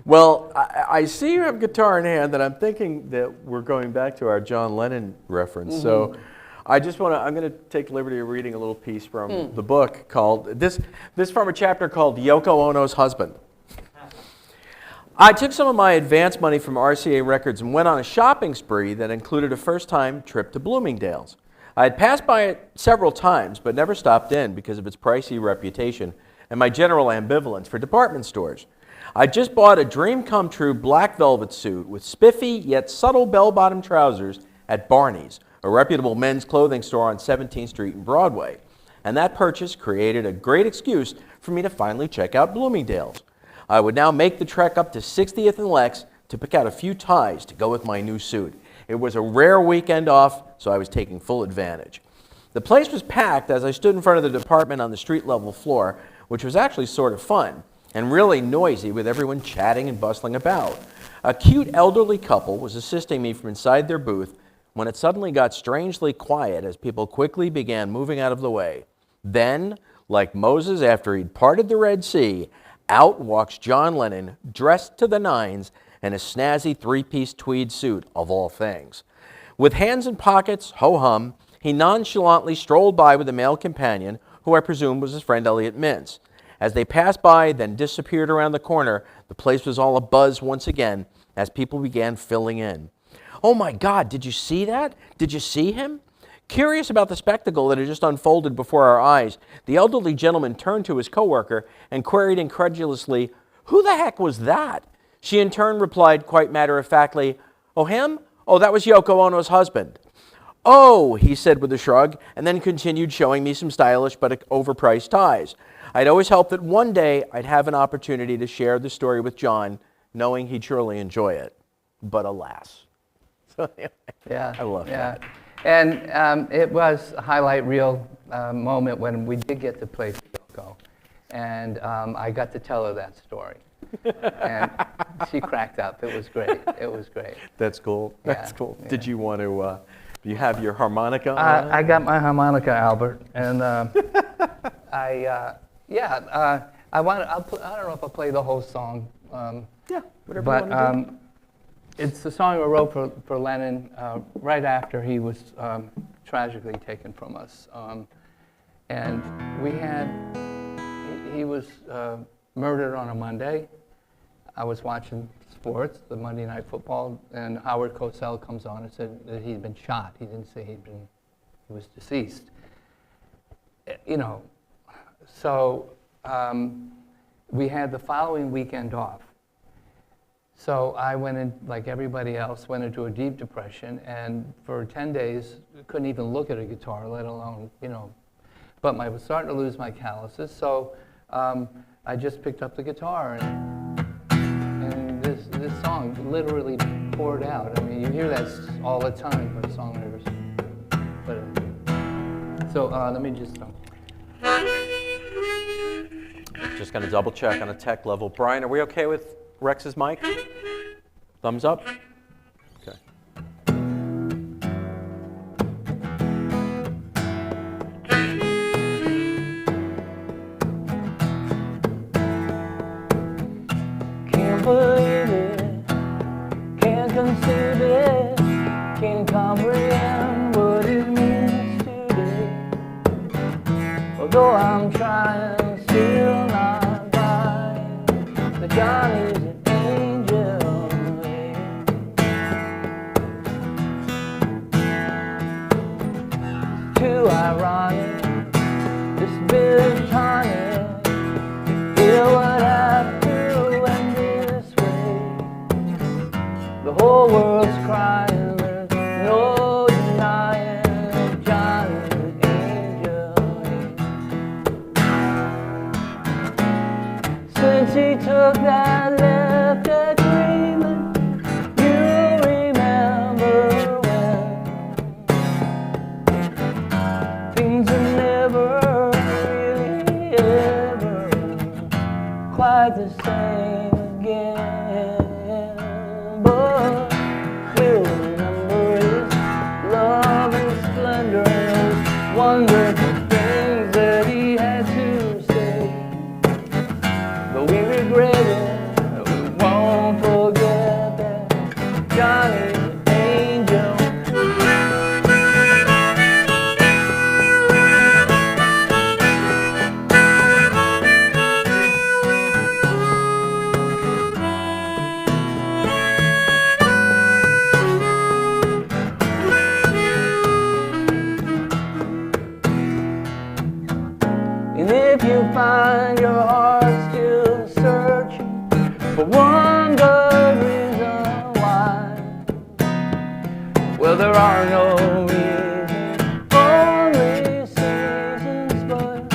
Speaker 1: Well, I see you have a guitar in hand, and I'm thinking that we're going back to our John Lennon reference. So I'm going to take the liberty of reading a little piece from the book called, this from a chapter called Yoko Ono's Husband. I took some of my advance money from RCA Records and went on a shopping spree that included a first-time trip to Bloomingdale's. I had passed by it several times, but never stopped in because of its pricey reputation and my general ambivalence for department stores. I just bought a dream-come-true black velvet suit with spiffy yet subtle bell-bottom trousers at Barney's, a reputable men's clothing store on 17th Street and Broadway. And that purchase created a great excuse for me to finally check out Bloomingdale's. I would now make the trek up to 60th and Lex to pick out a few ties to go with my new suit. It was a rare weekend off, so I was taking full advantage. The place was packed as I stood in front of the department on the street-level floor, which was actually sort of fun and really noisy with everyone chatting and bustling about. A cute elderly couple was assisting me from inside their booth when it suddenly got strangely quiet as people quickly began moving out of the way. Then, like Moses after he'd parted the Red Sea, out walks John Lennon, dressed to the nines in a snazzy three-piece tweed suit, of all things. With hands in pockets, ho-hum, he nonchalantly strolled by with a male companion, who I presume was his friend Elliot Mintz. As they passed by, then disappeared around the corner, the place was all abuzz once again as people began filling in. Oh my God, did you see that? Did you see him? Curious about the spectacle that had just unfolded before our eyes, the elderly gentleman turned to his coworker and queried incredulously, "Who the heck was that?" She in turn replied quite matter-of-factly, "Oh, him? Oh, that was Yoko Ono's husband." "Oh," he said with a shrug, and then continued showing me some stylish but overpriced ties. I'd always hoped that one day I'd have an opportunity to share the story with John, knowing he'd surely enjoy it. But alas. So anyway,
Speaker 2: Yeah,
Speaker 1: I love that.
Speaker 2: And it was a highlight reel moment when we did get to play Yoko, and I got to tell her that story, and she cracked up. It was great. It was great.
Speaker 1: That's cool. That's
Speaker 2: Yeah,
Speaker 1: cool.
Speaker 2: yeah.
Speaker 1: Did you want to? Do you have your harmonica?
Speaker 2: I got my harmonica, Albert, and I want. I don't know if I'll play the whole song.
Speaker 1: Yeah, whatever
Speaker 2: But
Speaker 1: you want to do.
Speaker 2: it's the song I wrote for Lennon right after he was tragically taken from us. And we had, he was murdered on a Monday. I was watching sports, the Monday Night Football, and Howard Cosell comes on and said that he'd been shot. He didn't say he was deceased. You know, so we had the following weekend off. So I went in, like everybody else, went into a deep depression, and for 10 days, couldn't even look at a guitar, let alone, you know. But I was starting to lose my calluses, so I just picked up the guitar, and this song literally poured out. I mean, you hear that all the time from songwriters. But, so let me just...
Speaker 1: Just going to double check on a tech level. Brian, are we okay with Rex's mic? Thumbs up? Okay.
Speaker 2: Can't believe it, can't conceive it, can't comprehend what it means today. Although I'm trying, still not buying that Johnny's an angel. It's too ironic, this bit of tonic, to feel what I do end this way. The whole world's crying, there's no denying that Johnny's an angel. Since he took that left agreement, you remember when things are never really ever quite the same again, but we'll remember his love and splendor and those wonderful things that he had to say. But we regret it, we won't forget that Johnny's an angel. And if you find your heart still searching for one good reason why, well, there are no reasons, only seasons, but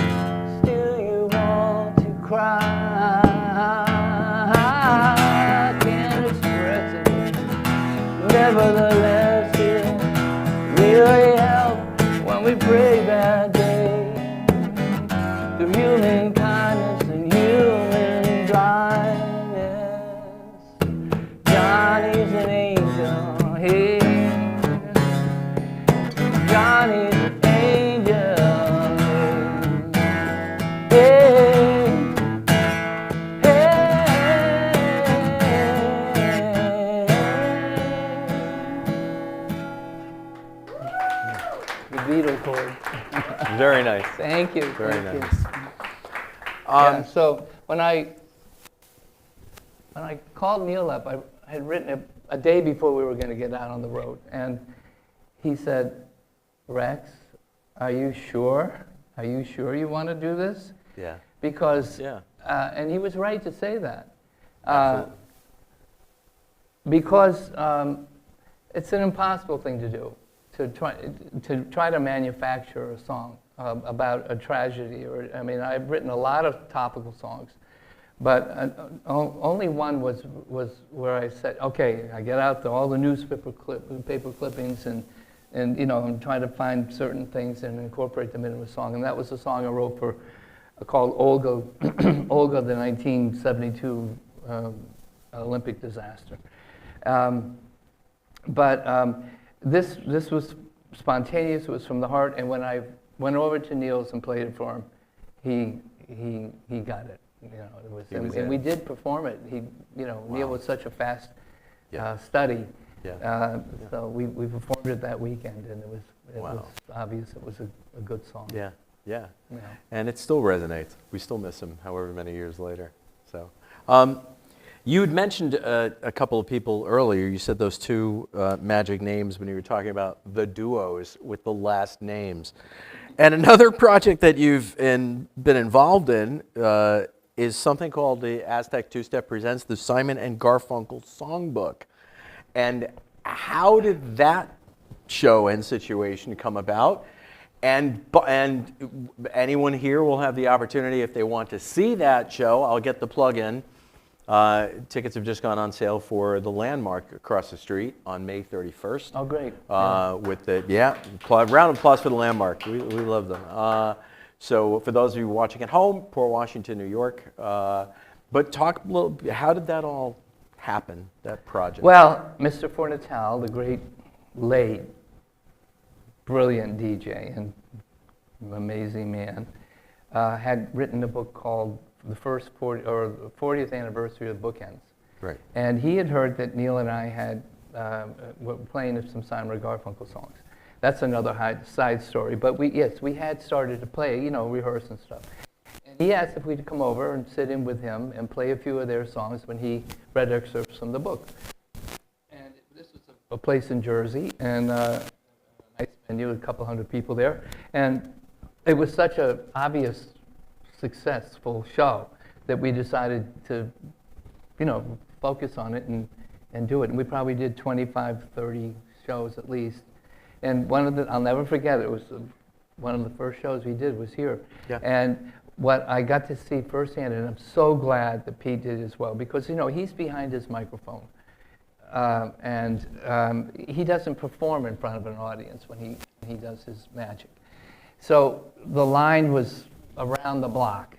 Speaker 2: still you want to cry. I can't express it, nevertheless it really helps when we pray that day. Through human kindness and human blindness, Johnny's an angel, hey. Johnny's an angel, hey. The Beatle chord.
Speaker 1: Very nice.
Speaker 2: Thank you.
Speaker 1: Very
Speaker 2: thank
Speaker 1: nice.
Speaker 2: You. Yeah, so when I called Neal up, I had written it a day before we were going to get out on the road, and he said, "Rex, are you sure? Are you sure you want to do this?"
Speaker 1: Yeah.
Speaker 2: Because,
Speaker 1: Yeah.
Speaker 2: And he was right to say that,
Speaker 1: Absolutely.
Speaker 2: because it's an impossible thing to do, to try to manufacture a song about a tragedy. Or I mean, I've written a lot of topical songs, but only one was where I said, okay, I get out all the newspaper paper clippings and you know, and try to find certain things and incorporate them into a song. And that was a song I wrote for called Olga, Olga, the 1972 Olympic disaster. This was spontaneous. It was from the heart. And when I went over to Neal's and played it for him, he got it. You know, it was, and we did perform it. Wow. Neal was such a fast study.
Speaker 1: Yeah.
Speaker 2: So we performed it that weekend, and it was obvious it was a good song.
Speaker 1: Yeah. Yeah.
Speaker 2: Yeah.
Speaker 1: And it still resonates. We still miss him, however many years later. So, you had mentioned a couple of people earlier. You said those two magic names when you were talking about the duos with the last names. And another project that you've been involved in is something called the Aztec Two-Step Presents the Simon and Garfunkel Songbook. And how did that show and situation come about? And anyone here will have the opportunity, if they want to see that show, I'll get the plug in. Tickets have just gone on sale for the Landmark across the street on May 31st.
Speaker 2: Oh, great.
Speaker 1: With the, round of applause for the Landmark. We love them. So for those of you watching at home, Port Washington, New York. But talk a little, how did that all happen, that project?
Speaker 2: Well, Mr. Fornatal, the great late, brilliant DJ and amazing man, had written a book called the 40th anniversary of Bookends.
Speaker 1: Right.
Speaker 2: And he had heard that Neal and I had were playing some Simon & Garfunkel songs. That's another side story. But we had started to play, rehearse and stuff. And he asked if we'd come over and sit in with him and play a few of their songs when he read excerpts from the book. And this was a place in Jersey, and a nice venue, a couple hundred people there. And it was such an obvious successful show that we decided to, focus on it and do it. And we probably did 25, 30 shows at least. And I'll never forget it, was one of the first shows we did was here.
Speaker 1: Yeah.
Speaker 2: And what I got to see firsthand, and I'm so glad that Pete did as well, because, he's behind his microphone. And he doesn't perform in front of an audience when he does his magic. So the line was around the block.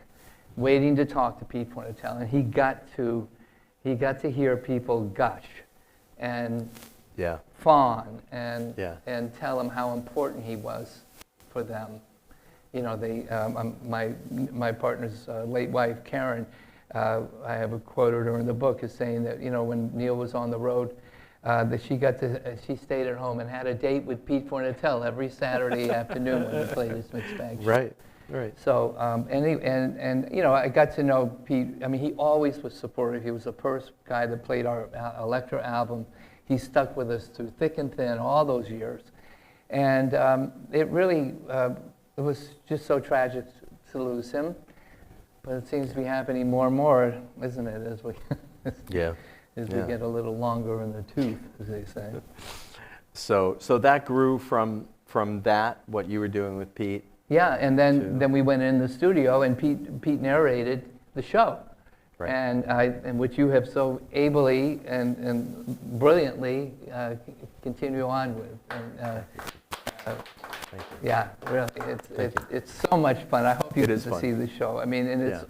Speaker 2: waiting to talk to Pete Fornatale, and he got to hear people gush and fawn and tell him how important he was for them. You know, my partner's late wife, Karen, I have a quote of her in the book, is saying that, you know, when Neal was on the road, that she stayed at home and had a date with Pete Fornatale every Saturday afternoon when he played his mixed bag show.
Speaker 1: Right.
Speaker 2: So, and you know, I got to know Pete. I mean, he always was supportive. He was the first guy that played our Elektra album. He stuck with us through thick and thin all those years. And it really, it was just so tragic to lose him. But it seems to be happening more and more, isn't it, as we as we get a little longer in the tooth, as they say.
Speaker 1: So that grew from that, what you were doing with Pete.
Speaker 2: Yeah, and then we went in the studio, and Pete narrated the show, and which you have so ably and brilliantly continue on with. And,
Speaker 1: Thank you.
Speaker 2: yeah, really, it's so much fun. I hope you get to see the show. I mean, and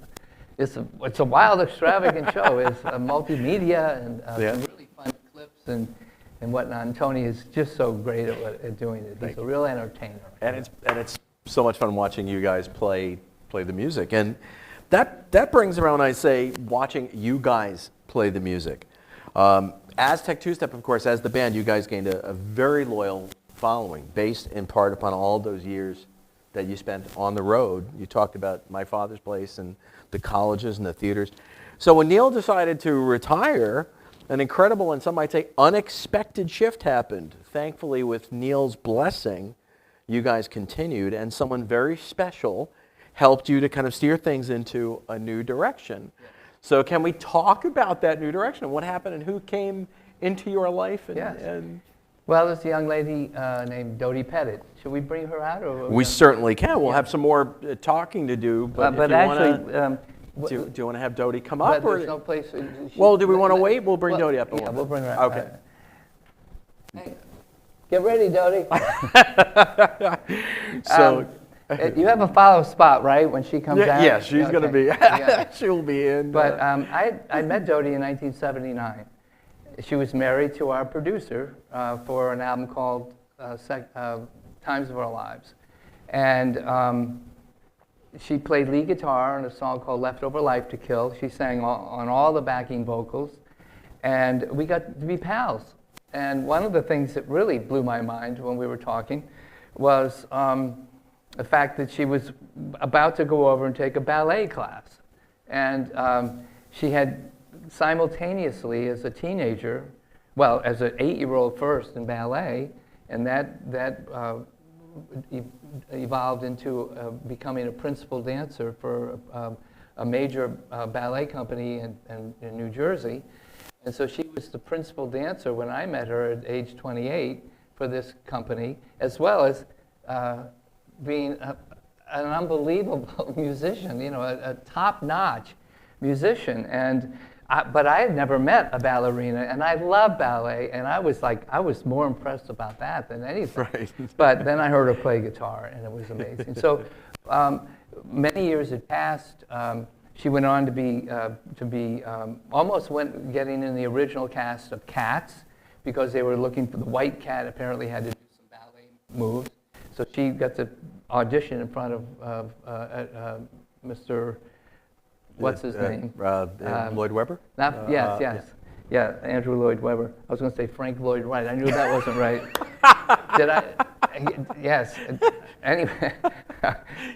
Speaker 2: it's a wild, extravagant show. It's multimedia and some really fun clips and whatnot. And Tony is just so great at doing it. He's a real entertainer. And
Speaker 1: it's so much fun watching you guys play the music, and that brings around, I say, watching you guys play the music. Aztec Two-Step, of course, as the band, you guys gained a very loyal following, based in part upon all those years that you spent on the road. You talked about My Father's Place and the colleges and the theaters. So when Neal decided to retire, an incredible and some might say unexpected shift happened. Thankfully, with Neal's blessing, you guys continued, and someone very special helped you to kind of steer things into a new direction. So can we talk about that new direction? What happened and who came into your life? And
Speaker 2: well, there's a young lady named Dodie Pettit. Should we bring her out? Or
Speaker 1: we certainly can. We'll have some more talking to do. But if you
Speaker 2: actually,
Speaker 1: do you want to have Dodie come up?
Speaker 2: There's no place.
Speaker 1: Well, do we want to wait? We'll bring Dodie up.
Speaker 2: Yeah, we'll bring her up.
Speaker 1: Okay.
Speaker 2: Hey, get ready, Dodie.
Speaker 1: So
Speaker 2: you have a follow spot, right, when she comes out?
Speaker 1: Yeah, she's going to be. She'll be in.
Speaker 2: But I met Dodie in 1979. She was married to our producer for an album called Times of Our Lives. And she played lead guitar on a song called Leftover Life to Kill. She sang on all the backing vocals. And we got to be pals. And one of the things that really blew my mind when we were talking was the fact that she was about to go over and take a ballet class. And she had simultaneously, as a teenager, well, as an 8-year-old first in ballet, and that evolved into becoming a principal dancer for a major ballet company in New Jersey. And so she was the principal dancer when I met her at age 28 for this company, as well as being an unbelievable musician, you know, a top-notch musician. And but I had never met a ballerina, and I love ballet, and I was more impressed about that than anything.
Speaker 1: Right.
Speaker 2: But then I heard her play guitar, and it was amazing. So many years had passed. She went on to be almost getting in the original cast of Cats, because they were looking for the white cat. Apparently had to do some ballet moves. So she got to audition in front of Mr. What's his name?
Speaker 1: Lloyd Webber?
Speaker 2: Yeah, Andrew Lloyd Webber. I was going to say Frank Lloyd Wright. I knew that wasn't right. Did I? Yes. Anyway,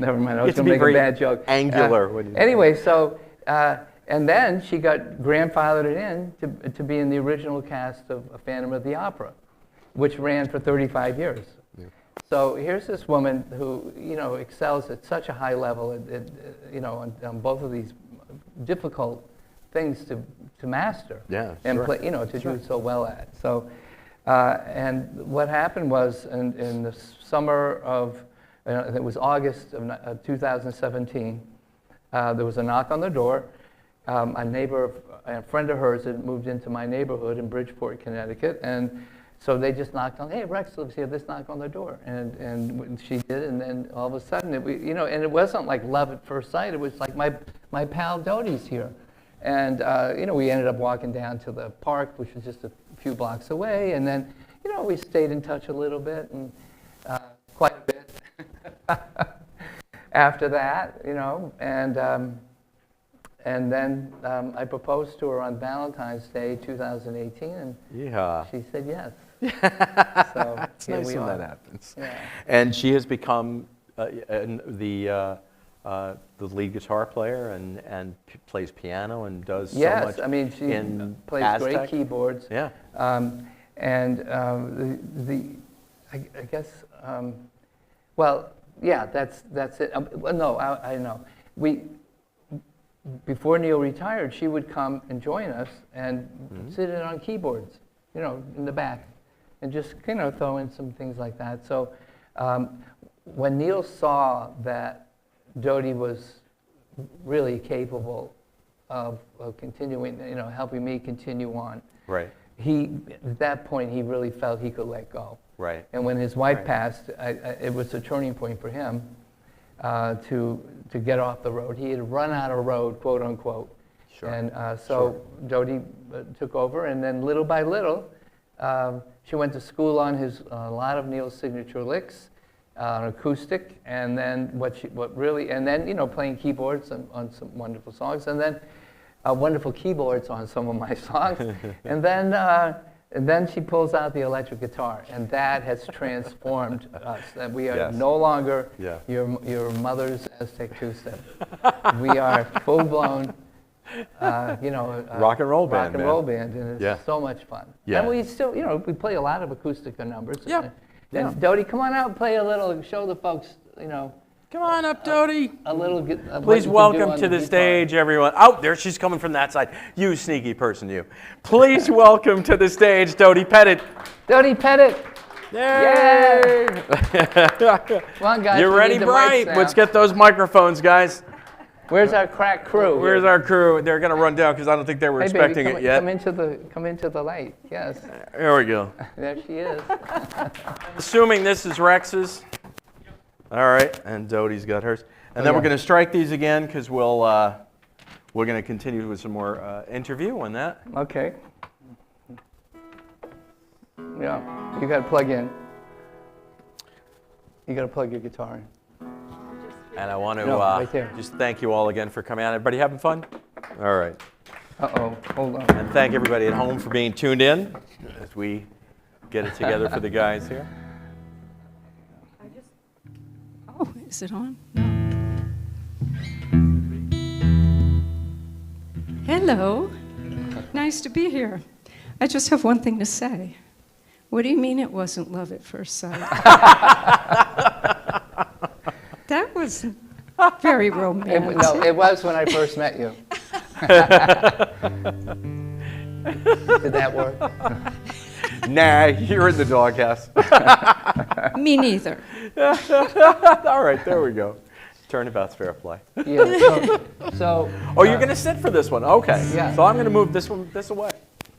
Speaker 2: never mind. I was going to make a bad joke.
Speaker 1: Angular.
Speaker 2: Anyway, so and then she got grandfathered in to be in the original cast of Phantom of the Opera, which ran for 35 years. Yeah. So here's this woman who, you know, excels at such a high level, you know, on both of these difficult things to master.
Speaker 1: Yeah,
Speaker 2: and
Speaker 1: sure.
Speaker 2: play, you know, to do so well at. So, and what happened was in the summer of, it was August of 2017, there was a knock on the door. A friend of hers had moved into my neighborhood in Bridgeport, Connecticut, and So they just knocked on, hey, Rex lives here, let's knock on the door. And she did, and then all of a sudden, and it wasn't like love at first sight, it was like my pal Dodie's here. And, we ended up walking down to the park, which was just a few blocks away, and then, we stayed in touch a little bit, and quite a bit after that, and then I proposed to her on Valentine's Day 2018, and she said yes. So
Speaker 1: it's nice when that happens.
Speaker 2: Yeah.
Speaker 1: And she has become the lead guitar player and plays piano and does so much.
Speaker 2: Yes, I mean she plays
Speaker 1: Aztec.
Speaker 2: great keyboards.
Speaker 1: Yeah.
Speaker 2: I guess well, yeah, that's it. Well, no, I know. Before Neal retired, she would come and join us and sit in on keyboards, in the back, and just throw in some things like that. So when Neal saw that Dodie was really capable of continuing, helping me continue on,
Speaker 1: right.
Speaker 2: At that point he really felt he could let go.
Speaker 1: Right.
Speaker 2: And when his wife passed, it was a turning point for him to get off the road. He had run out of road, quote unquote.
Speaker 1: Sure.
Speaker 2: And so Dodie took over, and then little by little, she went to school on a lot of Neal's signature licks, on acoustic, and then playing keyboards on some wonderful songs, and then wonderful keyboards on some of my songs, and then she pulls out the electric guitar, and that has transformed us. That we are no longer your mother's Aztec Two-Step. We are full-blown,
Speaker 1: rock and roll band,
Speaker 2: and it's so much fun.
Speaker 1: Yeah.
Speaker 2: And we still, we play a lot of acoustic numbers.
Speaker 1: Yeah.
Speaker 2: And Dodie, come on out and play a little, show the folks,
Speaker 1: Come on up, Dodie.
Speaker 2: Please
Speaker 1: welcome to the stage, everyone. Oh, there she's coming from that side. You sneaky person, you. Please welcome to the stage, Dodie Pettit.
Speaker 2: Dodie Pettit.
Speaker 1: Yay!
Speaker 2: Come on, guys.
Speaker 1: You ready, Brian? Let's get those microphones, guys.
Speaker 2: Where's our crack crew?
Speaker 1: Where's our crew? They're going to run down because I don't think they were expecting it yet.
Speaker 2: Come into the light. Yes.
Speaker 1: There we go.
Speaker 2: There she is.
Speaker 1: Assuming this is Rex's. All right, and Dodie's got hers. And then we're going to strike these again because we're going to continue with some more interview on that.
Speaker 2: Okay. Yeah, you got to plug in. You got to plug your guitar in.
Speaker 1: And I want to
Speaker 2: right
Speaker 1: just thank you all again for coming out. Everybody having fun? All right.
Speaker 2: Uh-oh, hold on.
Speaker 1: And thank everybody at home for being tuned in as we get it together for the guys here.
Speaker 3: Oh, is it on? No. Hello. Nice to be here. I just have one thing to say. What do you mean it wasn't love at first sight? That was very romantic.
Speaker 2: No, it was when I first met you. Did that work?
Speaker 1: Nah, you're in the doghouse.
Speaker 3: Me neither.
Speaker 1: All right, there we go. Turnabout's fair play.
Speaker 2: Yeah.
Speaker 1: Oh, you're going to sit for this one. Okay.
Speaker 2: Yeah.
Speaker 1: So I'm going to move this away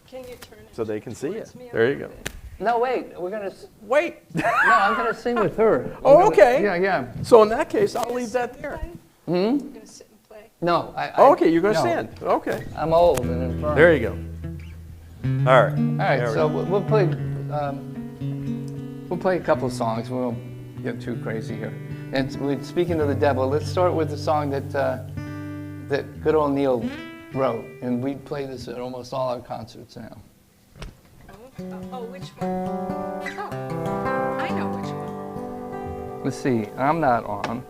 Speaker 3: Can you turn it
Speaker 1: so they can see it.
Speaker 3: towards me a
Speaker 1: There you
Speaker 3: little
Speaker 1: go.
Speaker 3: bit?
Speaker 2: No, wait. We're gonna.
Speaker 1: Wait.
Speaker 2: No, I'm gonna sing with her.
Speaker 1: Oh, okay.
Speaker 2: Yeah.
Speaker 1: So in that case, I'll leave that there.
Speaker 3: You're going to sit and play?
Speaker 2: No,
Speaker 1: Okay, you're going to
Speaker 2: no.
Speaker 1: stand. Okay.
Speaker 2: I'm old and infirm.
Speaker 1: There you go. All right.
Speaker 2: All right. So we'll play a couple of songs. We won't get too crazy here. And speaking of the devil, let's start with the song that good old Neal wrote, and we play this at almost all our concerts now.
Speaker 3: Oh, which one? Oh, I know which one.
Speaker 2: Let's see. I'm not on.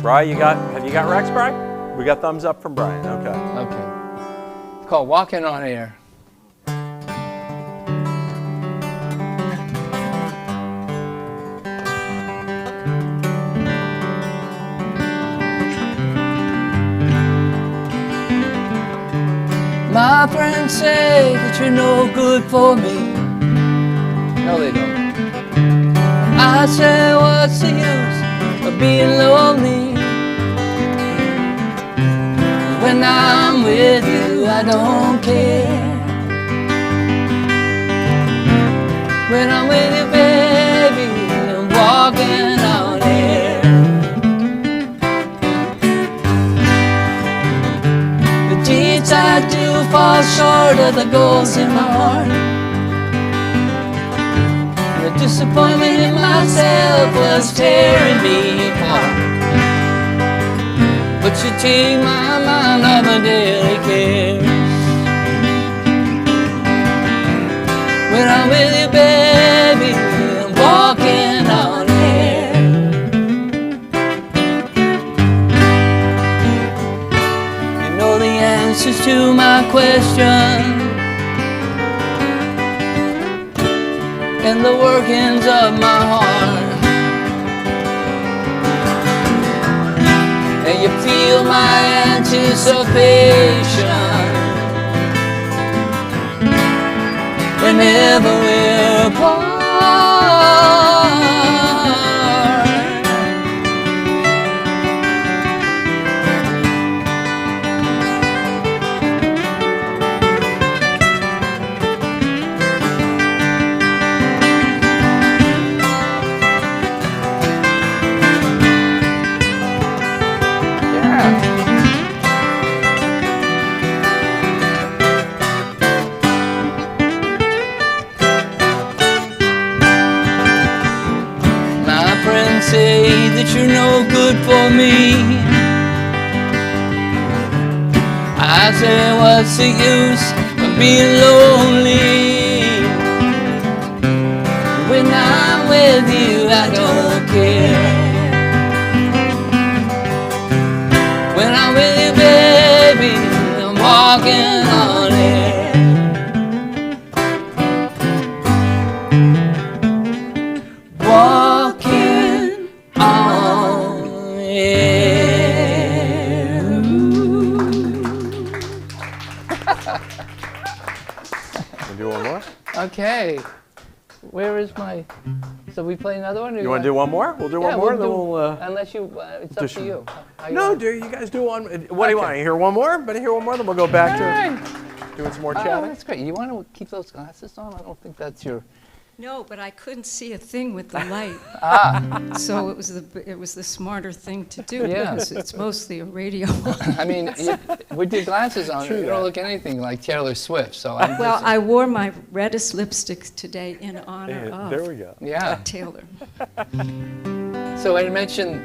Speaker 1: Brian, have you got Rex, Brian? We got thumbs up from Brian. Okay.
Speaker 2: Okay. It's called Walking on Air. My friends say that you're no good for me. No, they don't. I say, what's the use of being lonely? When I'm with you, I don't care. When I'm with you, baby, I'm walking on air. The deeds I do fall short of the goals in my heart. The disappointment in myself was tearing me apart. But you take my mind off my daily cares. When I'm with you, baby, I'm walking on air. You know the answers to my questions and the workings of my heart. And you feel my anticipation whenever we're apart. Say that you're no good for me. I say, what's the use of being lonely? When I'm with you, I don't care. When I'm with you, baby, I'm walking on air. Okay, where is my? So we play another one? Or
Speaker 1: You want to do one more? We'll do one more, then we'll.
Speaker 2: Unless you, it's up to you.
Speaker 1: No, you guys do one. What do you want? You hear one more? But hear one more, then we'll go back to doing some more
Speaker 2: Oh,
Speaker 1: chatting.
Speaker 2: that's great. You want to keep those glasses on? I don't think that's your.
Speaker 3: No, but I couldn't see a thing with the light. So it was the smarter thing to do.
Speaker 2: Yeah.
Speaker 3: Because it's mostly a radio.
Speaker 2: I mean, with your glasses on, you don't look anything like Taylor Swift. So I'm
Speaker 3: Well,
Speaker 2: just,
Speaker 3: I wore my reddest lipstick today in honor of
Speaker 1: There we go.
Speaker 2: yeah.
Speaker 3: Taylor.
Speaker 2: So I mentioned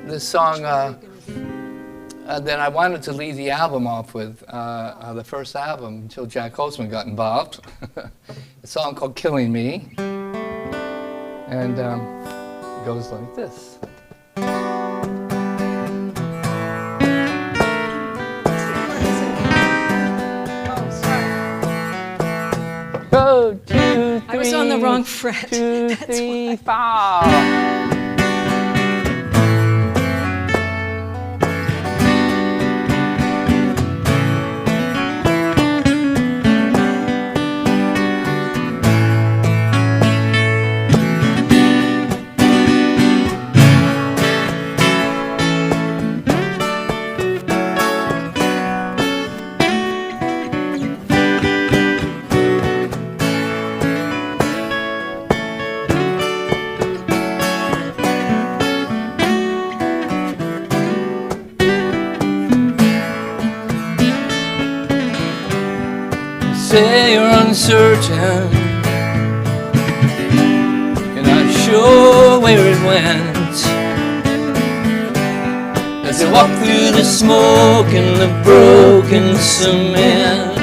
Speaker 2: this song that I wanted to lead the album off with, the first album, until Jack Holzman got involved. A song called Killing Me. And it goes like this. Go, 2, 3.
Speaker 3: I was on the wrong fret.
Speaker 2: 2,
Speaker 3: That's
Speaker 2: 3,
Speaker 3: why.
Speaker 2: 4. Say you're uncertain, you're not sure where it went. As I walk through the smoke and the broken cement,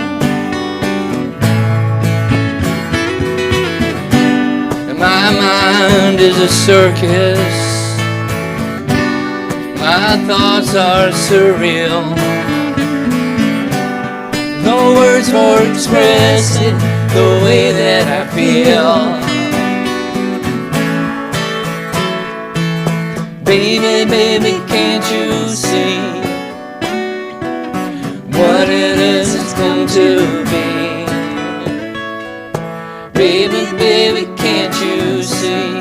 Speaker 2: and my mind is a circus, my thoughts are surreal. No words for expressing the way that I feel. Baby, baby, can't you see what it is it's going to be? Baby, baby, can't you see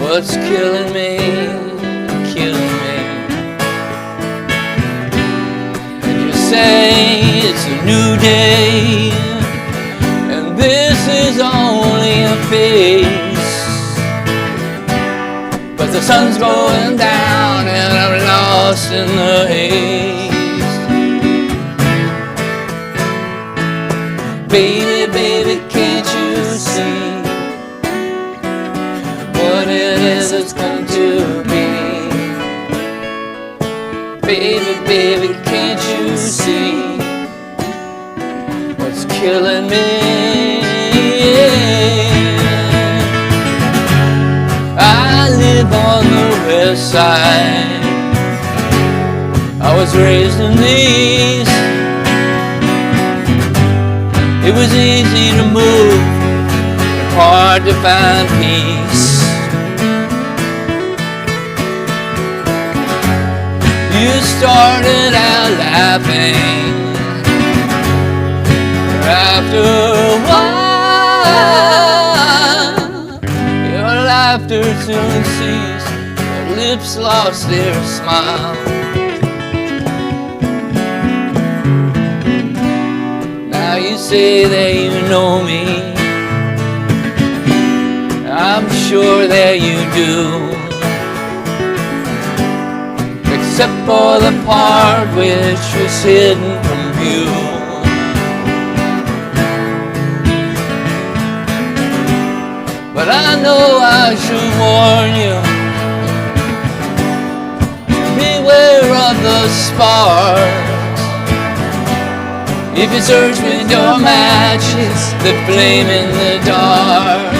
Speaker 2: what's killing me, killing me? And you say new day, and this is only a phase. But the sun's going down and I'm lost in the haze. Baby, baby, can't you see what it is that's come to be? Baby, baby, can't you see what's killing me? I live on the west side. I was raised in the east. It was easy to move, hard to find peace. You started out laughing. After a while, your laughter soon ceased. Your lips lost their smile. Now you say that you know me. I'm sure that you do. Except for the part which was hidden from view. But I know I should warn you, beware of the sparks. If you search with your matches that flame in the dark,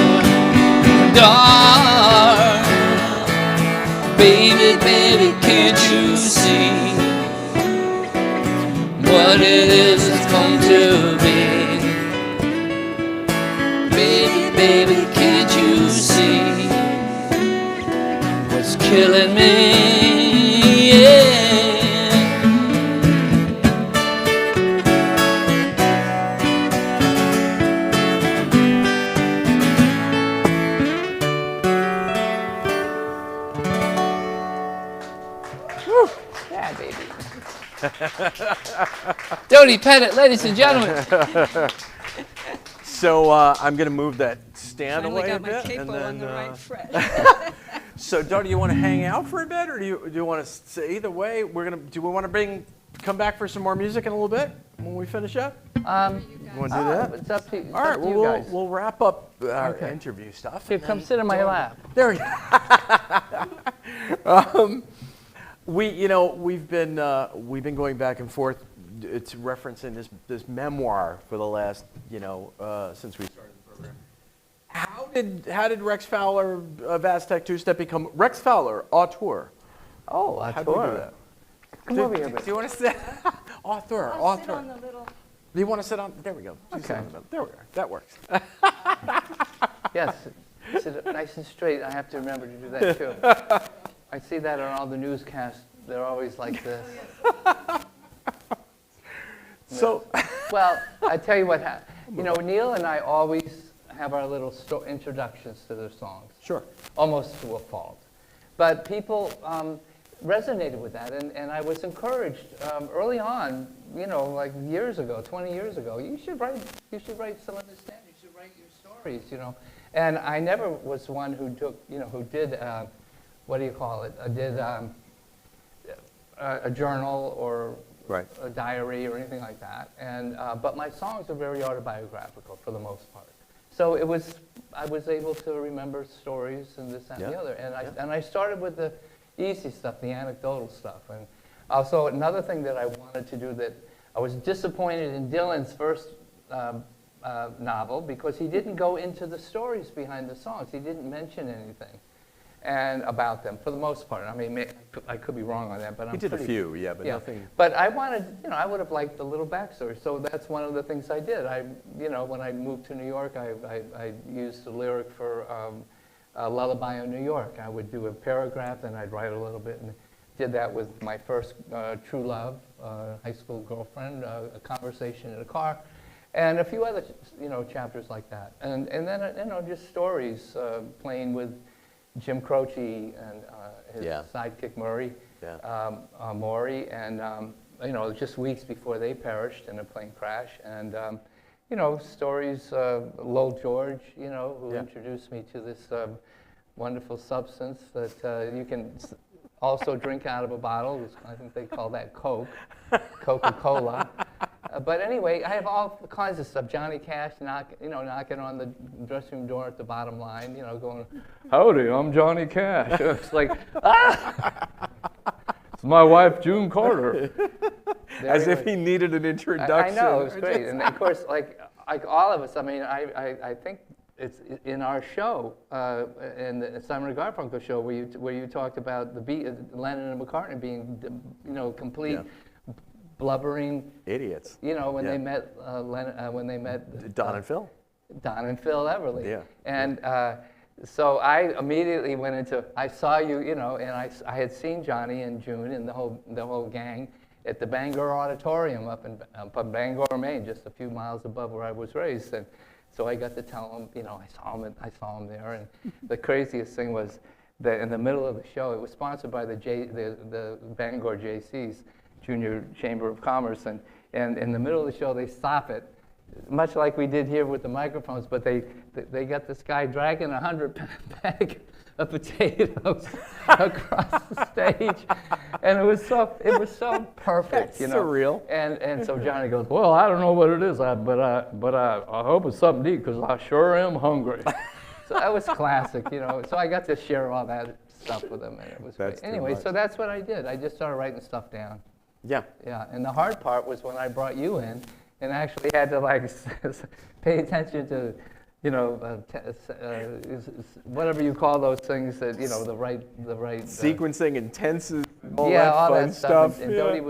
Speaker 2: dark. Baby, baby, can't you see what it is that's come to be? Baby, baby, can't you see what's killing me? Yeah. Yeah, baby. Dodie Pettit, ladies and gentlemen.
Speaker 1: So I'm going to move that stand
Speaker 3: Finally
Speaker 1: away
Speaker 3: got
Speaker 1: a
Speaker 3: my
Speaker 1: bit.
Speaker 3: capo on the right fret.
Speaker 1: So, Dodie, you want to hang out for a bit, or do you want to say either way? Do we want to come back for some more music in a little bit when we finish up? You want to do that?
Speaker 2: It's up to,
Speaker 1: All right,
Speaker 2: up to you guys.
Speaker 1: we'll wrap up our interview stuff.
Speaker 2: Here, come sit in my lap.
Speaker 1: There we go. We've been going back and forth. It's referencing this memoir for the last, since we started the program. How did Rex Fowler of Aztec Two-Step become Rex Fowler, auteur?
Speaker 2: Oh,
Speaker 1: How did we do that?
Speaker 2: Come over here,
Speaker 1: Do you want to sit? Author.
Speaker 3: Sit on the little.
Speaker 1: Do you want to sit on? There we go.
Speaker 2: Okay.
Speaker 1: There we go. That works.
Speaker 2: Yes, sit nice and straight. I have to remember to do that too. I see that on all the newscasts. They're always like this.
Speaker 1: So,
Speaker 2: well, I tell you what happened. Neal and I always have our little introductions to their songs.
Speaker 1: sure.
Speaker 2: Almost to a fault. But people resonated with that, and I was encouraged early on, like years ago, 20 years ago, you should write some of this down, you should write your stories, And I never was one who did, what do you call it, did a journal or
Speaker 1: Right.
Speaker 2: a diary or anything like that. And but my songs are very autobiographical for the most part. So I was able to remember stories and this, that, and the other. And I started with the easy stuff, the anecdotal stuff. And also another thing that I wanted to do that I was disappointed in Dylan's first novel because he didn't go into the stories behind the songs. He didn't mention anything and about them for the most part. I mean, I could be wrong on that, but
Speaker 1: He did a few, but nothing.
Speaker 2: But I wanted, I would have liked the little backstory. So that's one of the things I did. When I moved to New York, I used the lyric for a Lullaby in New York. I would do a paragraph, and I'd write a little bit, and did that with my first true love, high school girlfriend, a conversation in a car, and a few other, chapters like that. And then, just stories, playing with Jim Croce and his sidekick Maury, Maury, and just weeks before they perished in a plane crash. And, stories, Lowell George, who introduced me to this wonderful substance that you can also drink out of a bottle. I think they call that Coke, Coca-Cola. But anyway, I have all kinds of stuff. Johnny Cash knocking on the dressing room door at the bottom line, going, "Howdy, I'm Johnny Cash." It's like, it's my wife, June Carter.
Speaker 1: As if he needed an introduction.
Speaker 2: I know, it was great. And of course, like all of us, I mean, I think it's in our show, in the Simon and Garfunkel show, where you talked about Lennon and McCartney being, complete blubbering
Speaker 1: idiots.
Speaker 2: When they met when they met
Speaker 1: Don and Phil.
Speaker 2: Don and Phil Everly.
Speaker 1: Yeah.
Speaker 2: And so I immediately went into. I saw you, and I had seen Johnny and June and the whole gang at the Bangor Auditorium up in Bangor, Maine, just a few miles above where I was raised. And so I got to tell them, I saw him there. And the craziest thing was that in the middle of the show, it was sponsored by the Bangor JCs, Junior Chamber of Commerce, and in the middle of the show they stop it, much like we did here with the microphones, but they got this guy dragging a 100-pound bag of potatoes across the stage, and it was so perfect.
Speaker 1: That's surreal.
Speaker 2: And so Johnny goes, "Well, I don't know what it is, but I hope it's something to eat because I sure am hungry." So that was classic, So I got to share all that stuff with him, and it was great. Anyway, so that's what I did. I just started writing stuff down.
Speaker 1: Yeah.
Speaker 2: Yeah, and the hard part was when I brought you in and actually had to pay attention to, whatever you call those things that, the right
Speaker 1: sequencing and tenses, all
Speaker 2: that
Speaker 1: stuff.
Speaker 2: And Dodie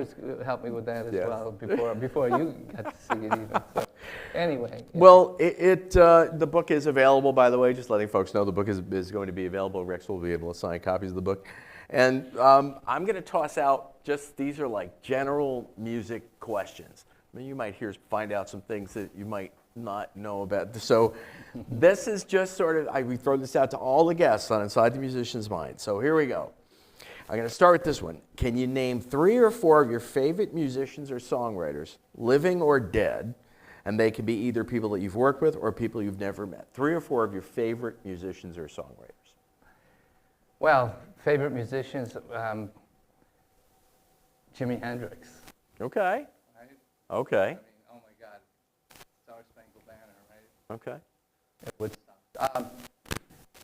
Speaker 2: helped me with that as well before you got to see it even. So anyway.
Speaker 1: Well, the book is available, by the way, just letting folks know the book is going to be available. Rex will be able to sign copies of the book. And I'm going to toss out these are like general music questions. I mean, you might find out some things that you might not know about. So this is just we throw this out to all the guests on Inside the Musician's Mind. So here we go. I'm going to start with this one. Can you name 3 or 4 of your favorite musicians or songwriters, living or dead? And they can be either people that you've worked with or people you've never met. 3 or 4 of your favorite musicians or songwriters.
Speaker 2: Well, favorite musicians, Jimi Hendrix.
Speaker 1: Okay.
Speaker 2: Right?
Speaker 1: Okay.
Speaker 2: I mean, oh my God, Star Spangled Banner, right?
Speaker 1: Okay.
Speaker 2: It would stop.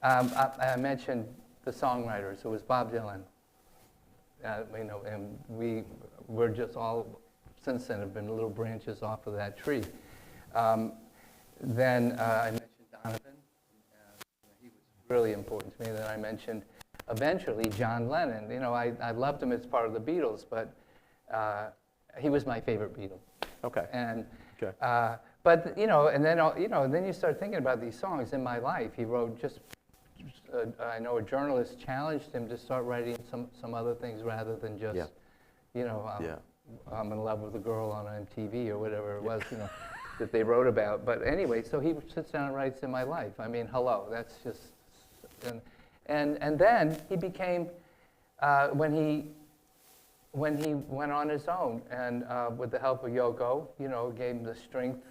Speaker 2: I mentioned the songwriters. It was Bob Dylan. And we're just all since then have been little branches off of that tree. Then I mentioned Donovan. He was really important to me. Then I mentioned eventually John Lennon. I loved him as part of the Beatles, but he was my favorite Beatle.
Speaker 1: Okay.
Speaker 2: And
Speaker 1: okay.
Speaker 2: But and then you start thinking about these songs in my life. He wrote I know a journalist challenged him to start writing some other things rather than just I'm in love with a girl on MTV or whatever it was that they wrote about. But anyway, so he sits down and writes in my life. I mean, hello, that's just and then he became when he went on his own and with the help of Yoko, gave him the strength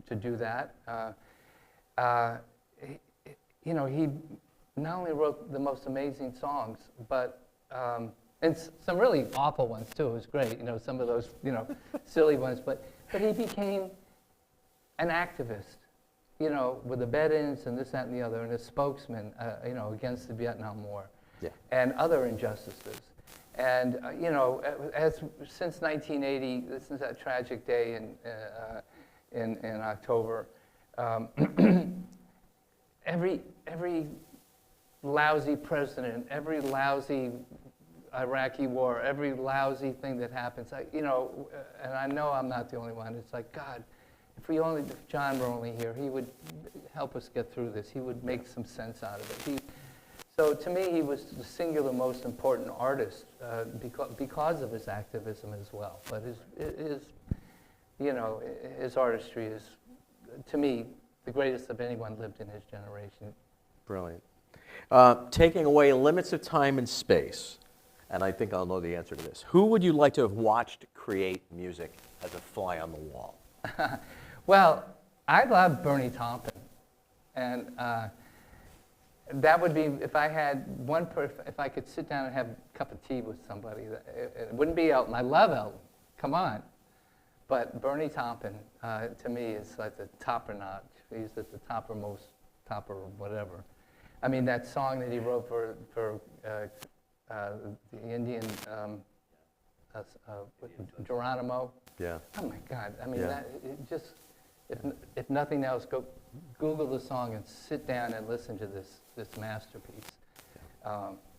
Speaker 2: to do that. He not only wrote the most amazing songs, but and some really awful ones too. It was great, some of those silly ones. But he became an activist, with the bed-ins and this, that, and the other, and a spokesman, against the Vietnam War and other injustices. And since 1980, since that tragic day in October, every lousy president, every lousy Iraqi war, every lousy thing that happens, and I know I'm not the only one. It's like, God, if John were only here, he would help us get through this. He would make some sense out of it. So to me, he was the singular most important artist because of his activism as well. But his artistry is, to me, the greatest of anyone lived in his generation.
Speaker 1: Brilliant. Taking away limits of time and space and I think I'll know the answer to this. Who would you like to have watched create music as a fly on the wall?
Speaker 2: Well, I love Bernie Taupin, and that would be if I had if I could sit down and have a cup of tea with somebody. It wouldn't be Elton. I love Elton. Come on, but Bernie Taupin to me is like the topper notch. He's at the topper whatever. I mean that song that he wrote for the Indian Geronimo.
Speaker 1: Yeah.
Speaker 2: Oh my God! I mean
Speaker 1: Yeah.
Speaker 2: that it just. If nothing else, go Google the song and sit down and listen to this masterpiece.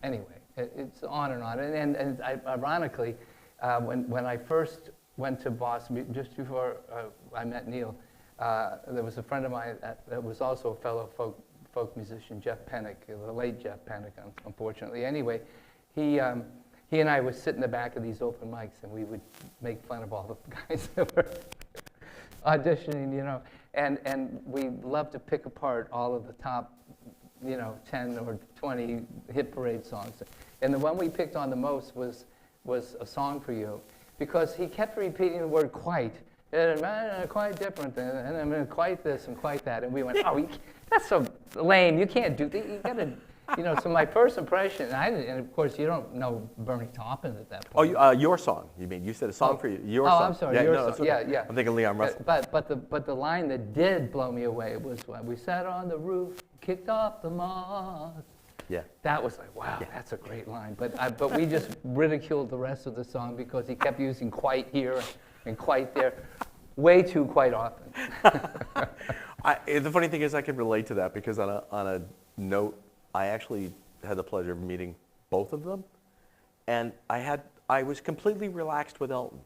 Speaker 2: Anyway, it's on and on. And ironically, when I first went to Boston, just before I met Neal, there was a friend of mine that was also a fellow folk musician, Jeff Pennick, the late Jeff Pennick, unfortunately. Anyway, he and I would sit in the back of these open mics, and we would make fun of all the guys that were auditioning, and we love to pick apart all of the top, 10 or 20 hit parade songs. And the one we picked on the most was A Song for You, because he kept repeating the word quite, quite different, and I mean, quite this and quite that. And we went, oh, that's so lame, you can't do that, you gotta, so my first impression, and of course you don't know Bernie Taupin at that point.
Speaker 1: Oh, your song, you mean? You said a song for you, your song.
Speaker 2: Oh, I'm sorry, your song,
Speaker 1: okay.
Speaker 2: yeah.
Speaker 1: I'm thinking Leon Russell.
Speaker 2: But the line that did blow me away was when we sat on the roof, kicked off the moss.
Speaker 1: Yeah.
Speaker 2: That was like, wow, that's a great line. But we just ridiculed the rest of the song because he kept using quite here and quite there, way too quite often.
Speaker 1: The funny thing is I can relate to that because on a note, I actually had the pleasure of meeting both of them, and I was completely relaxed with Elton,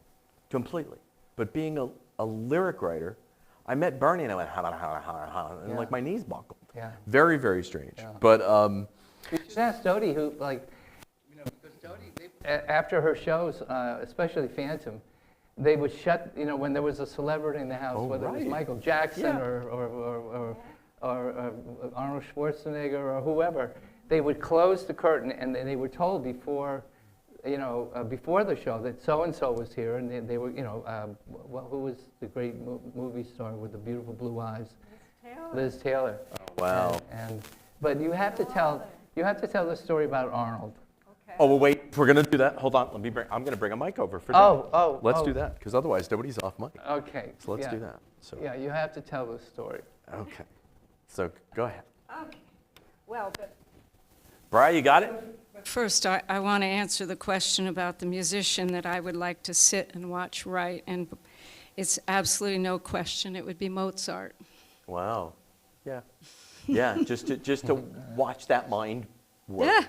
Speaker 1: completely. But being a lyric writer, I met Bernie and I went, and like my knees buckled.
Speaker 2: Yeah.
Speaker 1: Very, very strange.
Speaker 2: Yeah.
Speaker 1: But
Speaker 2: you should ask Dodie, who because Dodie, after her shows, especially Phantom, they would shut, when there was a celebrity in the house, whether it was Michael Jackson or Arnold Schwarzenegger or whoever, they would close the curtain, and they were told before the show that so-and-so was here, and they were, who was the great movie star with the beautiful blue eyes? Liz Taylor.
Speaker 1: Oh, wow.
Speaker 2: But you have to tell the story about Arnold.
Speaker 1: Oh, well, wait, we're going to do that. Hold on, I'm going to bring a mic over for that. Let's do that, because otherwise nobody's off mic.
Speaker 2: Okay.
Speaker 1: So let's do that. So.
Speaker 2: Yeah, you have to tell the story.
Speaker 1: Okay. So go ahead.
Speaker 3: Okay. Well, but
Speaker 1: Brian, you got it?
Speaker 3: first, I want to answer the question about the musician that I would like to sit and watch write, and it's absolutely no question. It would be Mozart.
Speaker 1: Wow. Yeah. Yeah, just to watch that mind work.
Speaker 3: Yeah.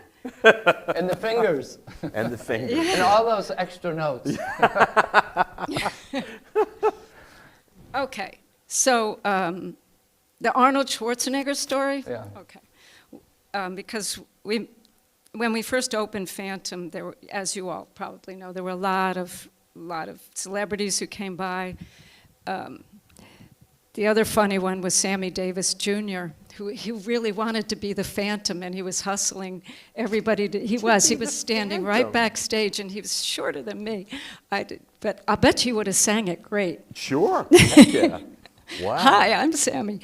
Speaker 2: And the fingers.
Speaker 1: And the fingers.
Speaker 3: Yeah.
Speaker 2: And all those extra notes.
Speaker 3: Okay, so the Arnold Schwarzenegger story?
Speaker 2: Yeah.
Speaker 3: Okay. Because when we first opened Phantom, there were, as you all probably know, there were a lot of celebrities who came by. The other funny one was Sammy Davis Jr., who he really wanted to be the Phantom, and he was hustling everybody. He was standing right backstage, and he was shorter than me. But I bet you would have sang it great.
Speaker 1: Sure. Heck yeah. Wow.
Speaker 3: Hi, I'm Sammy.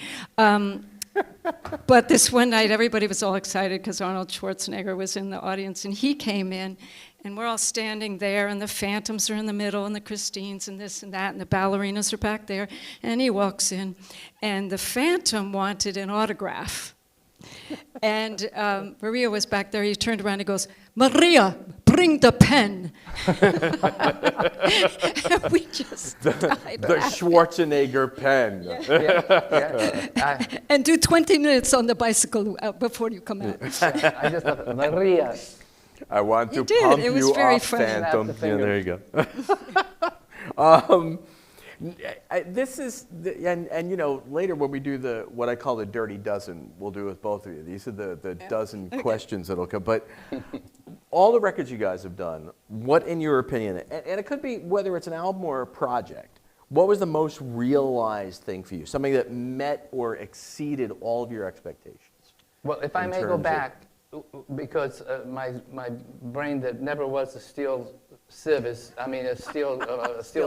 Speaker 3: But this one night, everybody was all excited because Arnold Schwarzenegger was in the audience, and he came in, and we're all standing there, and the Phantoms are in the middle, and the Christines, and this and that, and the ballerinas are back there, and he walks in, and the Phantom wanted an autograph. And Maria was back there. He turned around and goes, "Maria, bring the pen." And we just died
Speaker 1: The
Speaker 3: laughing.
Speaker 1: Schwarzenegger pen.
Speaker 2: Yeah.
Speaker 3: And do 20 minutes on the bicycle before you come out.
Speaker 2: I just love it. Maria.
Speaker 1: I want
Speaker 3: He
Speaker 1: to
Speaker 3: did.
Speaker 1: pump
Speaker 3: It was
Speaker 1: you
Speaker 3: very
Speaker 1: up,
Speaker 3: funny.
Speaker 1: Phantom.
Speaker 2: Snap the
Speaker 1: Yeah, there
Speaker 2: finger.
Speaker 1: you go. This is, later when we do what I call the dirty dozen, we'll do with both of you. These are the dozen questions that'll come. But all the records you guys have done, what in your opinion, and it could be whether it's an album or a project, what was the most realized thing for you? Something that met or exceeded all of your expectations?
Speaker 2: Well, if I
Speaker 1: in
Speaker 2: may go
Speaker 1: terms of-
Speaker 2: back, because my brain that never was a steel sieve is, I mean, a steel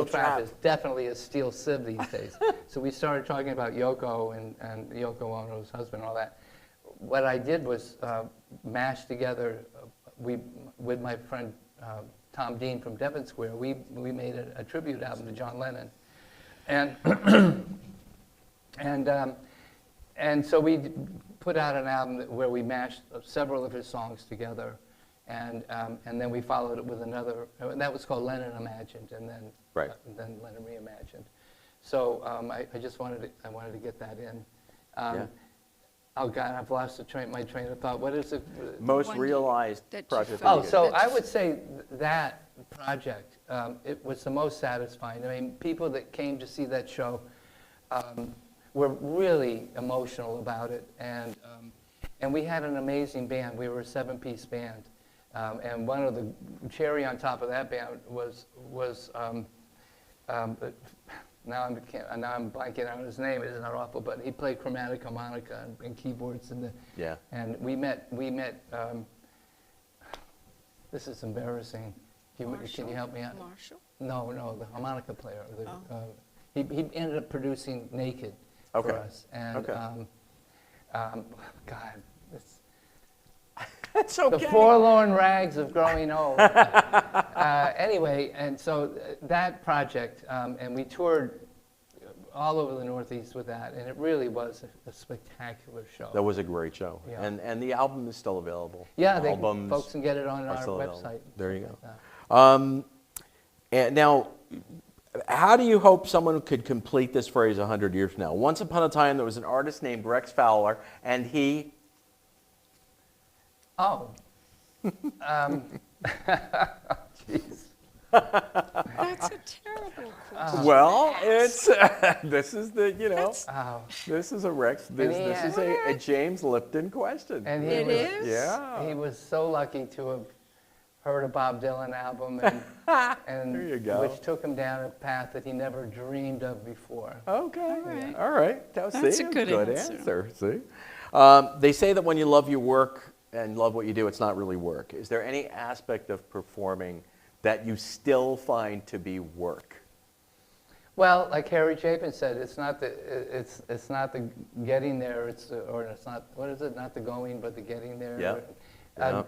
Speaker 2: trap is definitely a steel sieve these days. So we started talking about Yoko and Yoko Ono's husband and all that. What I did was mash together, with my friend Tom Dean from Devon Square, we made a tribute album to John Lennon. And and so we put out an album where we mashed several of his songs together, and then we followed it with another. That was called Lennon Imagined, and then then Lennon Reimagined. So I just wanted to get that in. Oh God, I've lost my train of thought. What is it?
Speaker 1: Most realized project.
Speaker 2: Oh, so I would say that project, it was the most satisfying. I mean, people that came to see that show were really emotional about it, and we had an amazing band. We were a 7-piece band, and one of the cherry on top of that band was now I'm blanking on his name. Isn't that awful? But he played chromatic harmonica and keyboards and we met. This is embarrassing. Can you help me out?
Speaker 3: Marshall?
Speaker 2: No, the harmonica player. He ended up producing Naked for us, and God,
Speaker 1: It's okay.
Speaker 2: the forlorn rags of growing old. Anyway, and so that project, and we toured all over the Northeast with that, and it really was a spectacular show.
Speaker 1: That was a great show.
Speaker 2: Yeah.
Speaker 1: And the album is still available.
Speaker 2: Yeah,
Speaker 1: Albums
Speaker 2: folks can get it on our
Speaker 1: still
Speaker 2: website.
Speaker 1: available. There you go. And now, how do you hope someone could complete this phrase 100 years from now? Once upon a time, there was an artist named Rex Fowler, and he...
Speaker 2: Oh. Jeez.
Speaker 3: That's a terrible question.
Speaker 1: Well, it's this is the
Speaker 2: Oh.
Speaker 1: this is a Rex. This is a James Lipton question.
Speaker 2: And he
Speaker 3: It
Speaker 2: was,
Speaker 3: is?
Speaker 1: Yeah.
Speaker 2: He was so lucky to have heard a Bob Dylan album, and
Speaker 1: There you go.
Speaker 2: which took him down a path that he never dreamed of before.
Speaker 1: Okay.
Speaker 3: right.
Speaker 1: All right. That's
Speaker 3: a good
Speaker 1: answer. See, they say that when you love your work and love what you do, it's not really work. Is there any aspect of performing that you still find to be work?
Speaker 2: Well, like Harry Chapin said, it's not the getting there. It's not, what is it? Not the going, but the getting there.
Speaker 1: Yeah.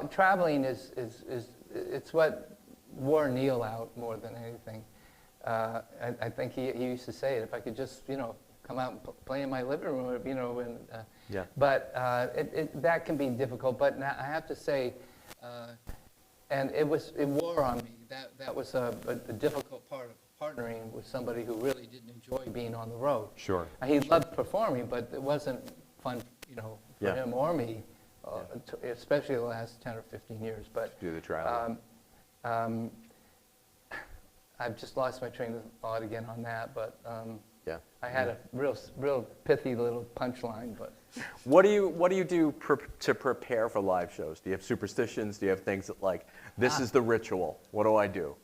Speaker 2: Traveling is it's what wore Neal out more than anything. I think he used to say it. If I could just come out and play in my living room, But that can be difficult. But now I have to say, and it wore on me. That was a difficult part of partnering with somebody who really didn't enjoy being on the road.
Speaker 1: Sure.
Speaker 2: He loved performing, but it wasn't fun, for him or me, especially the last 10 or 15 years. But
Speaker 1: Do the travel.
Speaker 2: I've just lost my train of thought again on that, but I had
Speaker 1: Yeah.
Speaker 2: a real pithy little punchline. But
Speaker 1: What do you do to prepare for live shows? Do you have superstitions? Do you have things that this is the ritual? What do I do?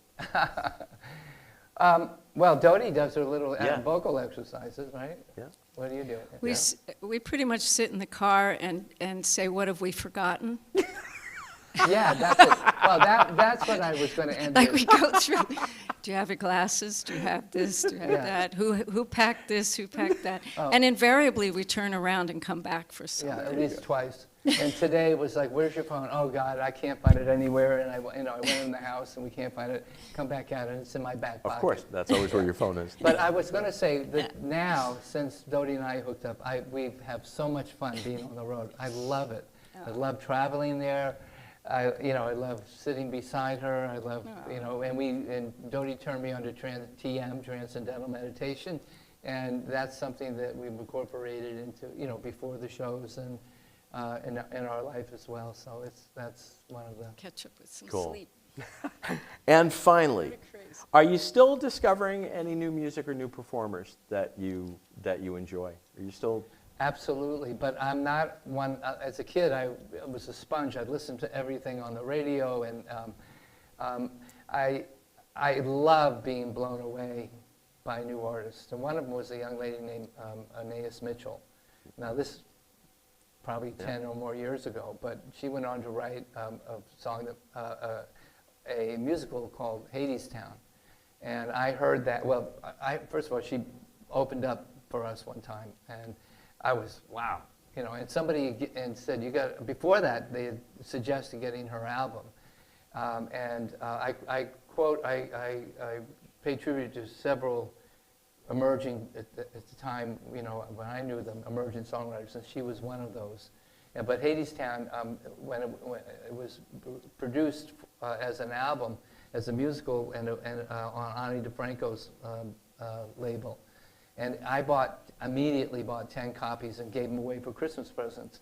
Speaker 2: Well, Dodie does her little
Speaker 1: Yeah.
Speaker 2: vocal exercises, right?
Speaker 1: Yeah.
Speaker 2: What do you do?
Speaker 3: We pretty much sit in the car and say, what have we forgotten?
Speaker 2: Yeah, that's what I was going to end
Speaker 3: Like
Speaker 2: with.
Speaker 3: we go through, do you have your glasses? Do you have this? Do you have
Speaker 2: Yeah.
Speaker 3: that? Who packed this? Who packed that?
Speaker 2: Oh.
Speaker 3: And invariably we turn around and come back for
Speaker 2: Yeah,
Speaker 3: something.
Speaker 2: at least twice. And today it was like, where's your phone? Oh, God, I can't find it anywhere. And I went in the house and we can't find it. Come back out and it's in my back pocket.
Speaker 1: Of course, that's always where your phone is.
Speaker 2: But I was going to say that now, since Dodie and I hooked up, we have so much fun being on the road. I love it. I love traveling there. I love sitting beside her. I love, and Dodie turned me on to TM, Transcendental Meditation, and that's something that we've incorporated into, before the shows and in our life as well. So that's one of the.
Speaker 3: Catch up with some
Speaker 1: Cool.
Speaker 3: sleep.
Speaker 1: And finally,
Speaker 3: Pretty crazy.
Speaker 1: are you still discovering any new music or new performers that you enjoy? Are you still?
Speaker 2: Absolutely, but I'm not one. As a kid, I was a sponge. I'd listen to everything on the radio, and I love being blown away by new artists. And one of them was a young lady named Anais Mitchell. Now, this probably 10 or more years ago. But she went on to write a song, a musical called Hadestown. And I heard that, well, first of all, she opened up for us one time, and I was, wow. You know, and somebody said, before that, they had suggested getting her album. I paid tribute to several emerging, at the time, you know, when I knew them, emerging songwriters, and she was one of those. Yeah, but Hadestown, when it was produced as an album, as a musical, and on Ani DeFranco's label. And I immediately bought 10 copies and gave them away for Christmas presents.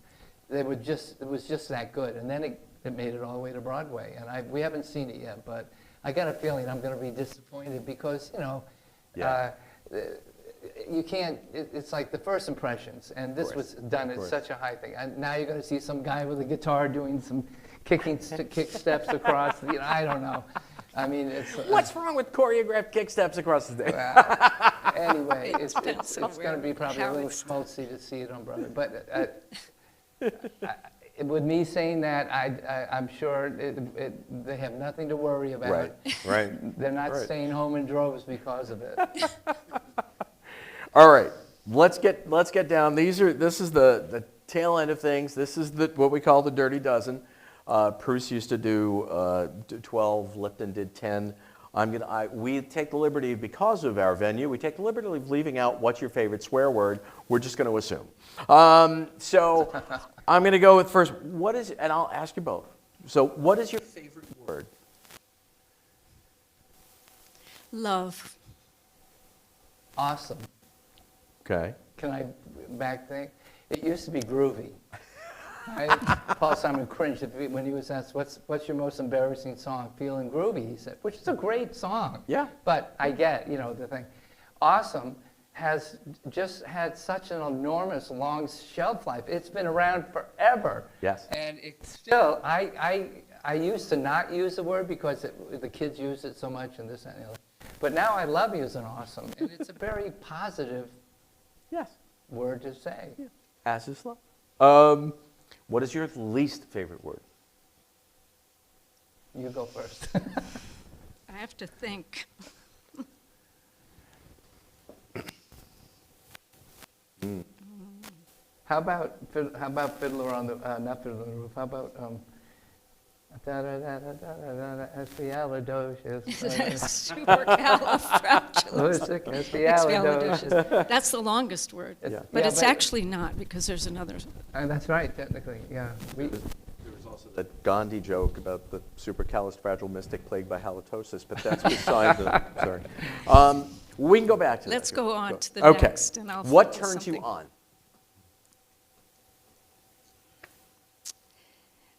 Speaker 2: It was just that good. And then it made it all the way to Broadway. And we haven't seen it yet, but I got a feeling I'm going to be disappointed because, you know, you can't, it's like the first impressions. And this was done at such a high thing. And now you're going to see some guy with a guitar doing some kick steps across, you know, I don't know. I mean, it's...
Speaker 1: What's wrong with choreographed kick steps across the stage?
Speaker 2: Anyway, it's going to be probably a little schmaltzy to see it on Broadway. But with me saying that, I'm sure they have nothing to worry about.
Speaker 1: Right.
Speaker 2: They're not staying home in droves because of it.
Speaker 1: All right, let's get down. This is the tail end of things. This is what we call the Dirty Dozen. Bruce used to do 12, Lipton did 10. We take the liberty, because of our venue, we take the liberty of leaving out what's your favorite swear word. We're just going to assume. So I'm going to go with first, and I'll ask you both. So what is your favorite word?
Speaker 3: Love.
Speaker 2: Awesome.
Speaker 1: Okay.
Speaker 2: Can I back thing? It used to be groovy. Right? Paul Simon cringed when he was asked, what's your most embarrassing song? Feeling Groovy, he said, which is a great song.
Speaker 1: Yeah.
Speaker 2: But I get, you know, the thing. Awesome has just had such an enormous long shelf life. It's been around forever.
Speaker 1: Yes.
Speaker 2: And it's still, I used to not use the word because the kids use it so much and this and the other. But now I love using awesome. And it's a very positive word to say.
Speaker 1: Yeah. As is love. What is your least favorite word?
Speaker 2: You go first.
Speaker 3: I have to think.
Speaker 2: How about Fiddler on the not Fiddler on the Roof? How about Espialidocious?
Speaker 3: Supercalifragilistic. That's the longest word, but it's actually not because there's another.
Speaker 2: That's right, technically, yeah.
Speaker 1: There was also that Gandhi joke about the supercalifragilistic plagued by halitosis, but that's beside the. Sorry. We can go back to that.
Speaker 3: Let's go on to the next, and I'll.
Speaker 1: What turns you on?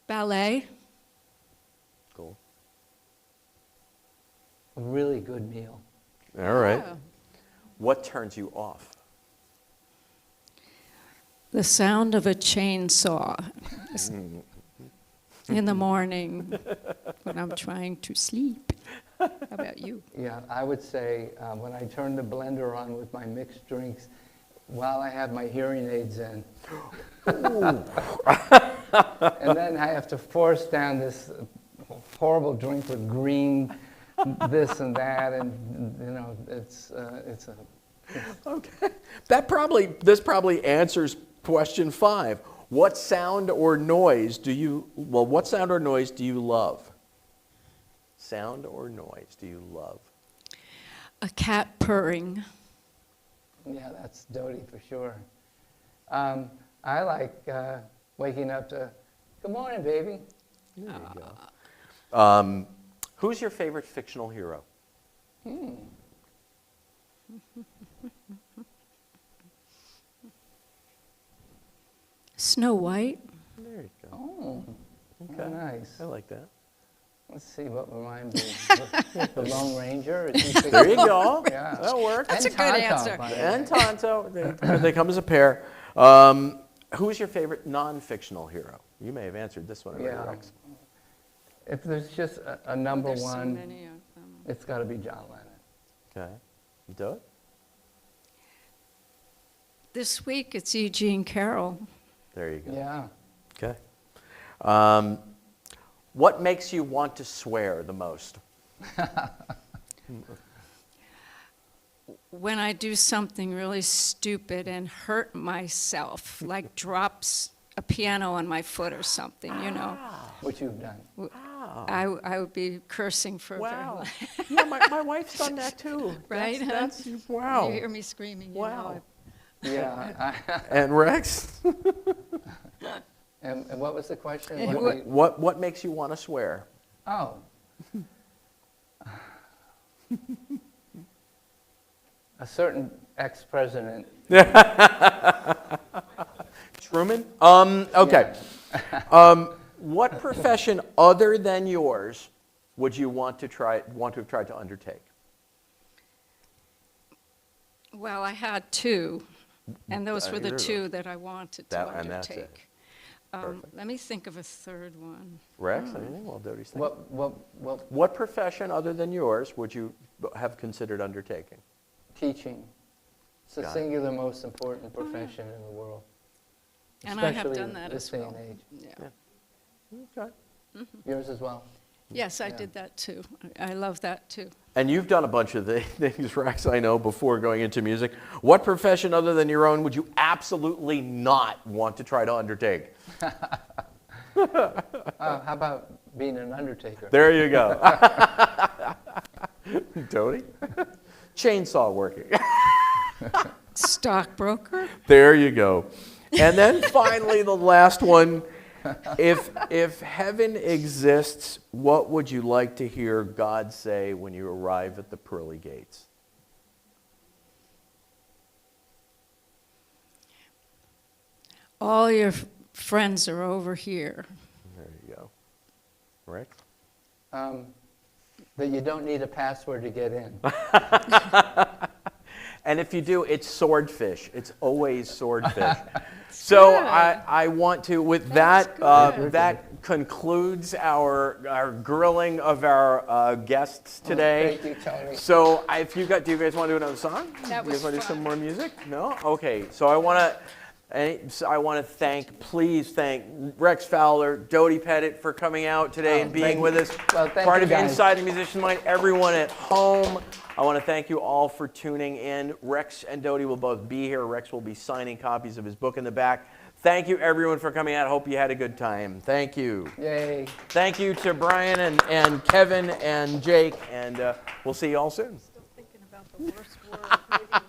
Speaker 3: Ballet.
Speaker 1: Cool.
Speaker 2: A really good meal.
Speaker 1: All right.
Speaker 3: Oh.
Speaker 1: What turns you off?
Speaker 3: The sound of a chainsaw in the morning when I'm trying to sleep. How about you?
Speaker 2: Yeah, I would say when I turn the blender on with my mixed drinks while I have my hearing aids in. And then I have to force down this horrible drink with green this and that, and you know, it's a.
Speaker 1: Okay, this probably answers question 5. What sound or noise do you love? Sound or noise do you love?
Speaker 3: A cat purring.
Speaker 2: Yeah, that's Dodie for sure. I like waking up to, good morning, baby.
Speaker 1: There you go. Who's your favorite fictional hero?
Speaker 3: Snow White.
Speaker 1: There you go.
Speaker 2: Oh,
Speaker 1: Okay.
Speaker 2: nice.
Speaker 1: I like that.
Speaker 2: Let's see what reminds me. The Lone Ranger?
Speaker 1: There you go.
Speaker 2: Yeah.
Speaker 1: That works.
Speaker 3: That's a good answer.
Speaker 1: And Tonto, they come as a pair. Who's your favorite non-fictional hero? You may have answered this one already,
Speaker 2: Yeah.
Speaker 1: Rex.
Speaker 2: If there's just a number
Speaker 3: There's
Speaker 2: one,
Speaker 3: so many of them.
Speaker 2: it's got to be John Lennon.
Speaker 1: Okay. Do it.
Speaker 3: This week it's E. Jean Carroll.
Speaker 1: There you go.
Speaker 2: Yeah.
Speaker 1: Okay. What makes you want to swear the most?
Speaker 3: When I do something really stupid and hurt myself, like drops a piano on my foot or something, you know.
Speaker 2: What you've done.
Speaker 3: I would be cursing for a very
Speaker 1: Wow.
Speaker 3: long
Speaker 1: Yeah, my wife's done that too.
Speaker 3: Right, huh?
Speaker 1: That's wow.
Speaker 3: You hear me screaming, you
Speaker 1: Wow.
Speaker 3: know.
Speaker 2: Yeah.
Speaker 1: And Rex?
Speaker 2: And what was the question?
Speaker 3: Hey,
Speaker 2: What
Speaker 3: what-
Speaker 2: we-
Speaker 1: What makes you want to swear?
Speaker 2: Oh. A certain ex-president.
Speaker 1: Truman? Okay. What profession other than yours would you want to have tried to undertake?
Speaker 3: Well, I had two, and those were the
Speaker 1: Here we
Speaker 3: two that I wanted to
Speaker 1: And that's it.
Speaker 3: undertake.
Speaker 1: Perfect.
Speaker 3: Let me think of a third one.
Speaker 1: Rex? Anything? Well, Dodie's thinking.
Speaker 2: What
Speaker 1: Profession other than yours would you have considered undertaking?
Speaker 2: teaching. It's the
Speaker 1: Got it.
Speaker 2: singular most important profession in the world.
Speaker 3: And I have
Speaker 2: Especially
Speaker 3: done that
Speaker 2: this
Speaker 3: as
Speaker 2: day
Speaker 3: well.
Speaker 2: and age.
Speaker 3: Yeah.
Speaker 1: Okay.
Speaker 2: Yours as well.
Speaker 3: Yes, I
Speaker 2: Yeah.
Speaker 3: did that too. I love that too.
Speaker 1: And you've done a bunch of things, Rex, I know, before going into music. What profession other than your own would you absolutely not want to try to undertake?
Speaker 2: How about being an undertaker?
Speaker 1: There you go. Dodie? Chainsaw working.
Speaker 3: Stockbroker?
Speaker 1: There you go. And then finally, the last one. If heaven exists, what would you like to hear God say when you arrive at the pearly gates?
Speaker 3: All your friends are over here.
Speaker 1: There you go. Rick?
Speaker 2: That you don't need a password to get in.
Speaker 1: And if you do, it's swordfish. It's always swordfish. So I want to, with that, that concludes our grilling of our guests today.
Speaker 2: Thank you, Tony.
Speaker 1: So do you guys want to do another song?
Speaker 3: That
Speaker 1: Do you guys
Speaker 3: was
Speaker 1: want to do some
Speaker 3: fun.
Speaker 1: more music? No? Okay. So I want to please thank Rex Fowler, Dodie Pettit for coming out today and being
Speaker 2: thank
Speaker 1: with
Speaker 2: you.
Speaker 1: us.
Speaker 2: Well, thank
Speaker 1: Part
Speaker 2: you,
Speaker 1: of
Speaker 2: guys.
Speaker 1: Inside the Musician's Mind, everyone at home. I want to thank you all for tuning in. Rex and Dodie will both be here. Rex will be signing copies of his book in the back. Thank you, everyone, for coming out. Hope you had a good time. Thank you.
Speaker 2: Yay.
Speaker 1: Thank you to Brian and Kevin and Jake, and we'll see you all soon.
Speaker 3: Still thinking about the worst word.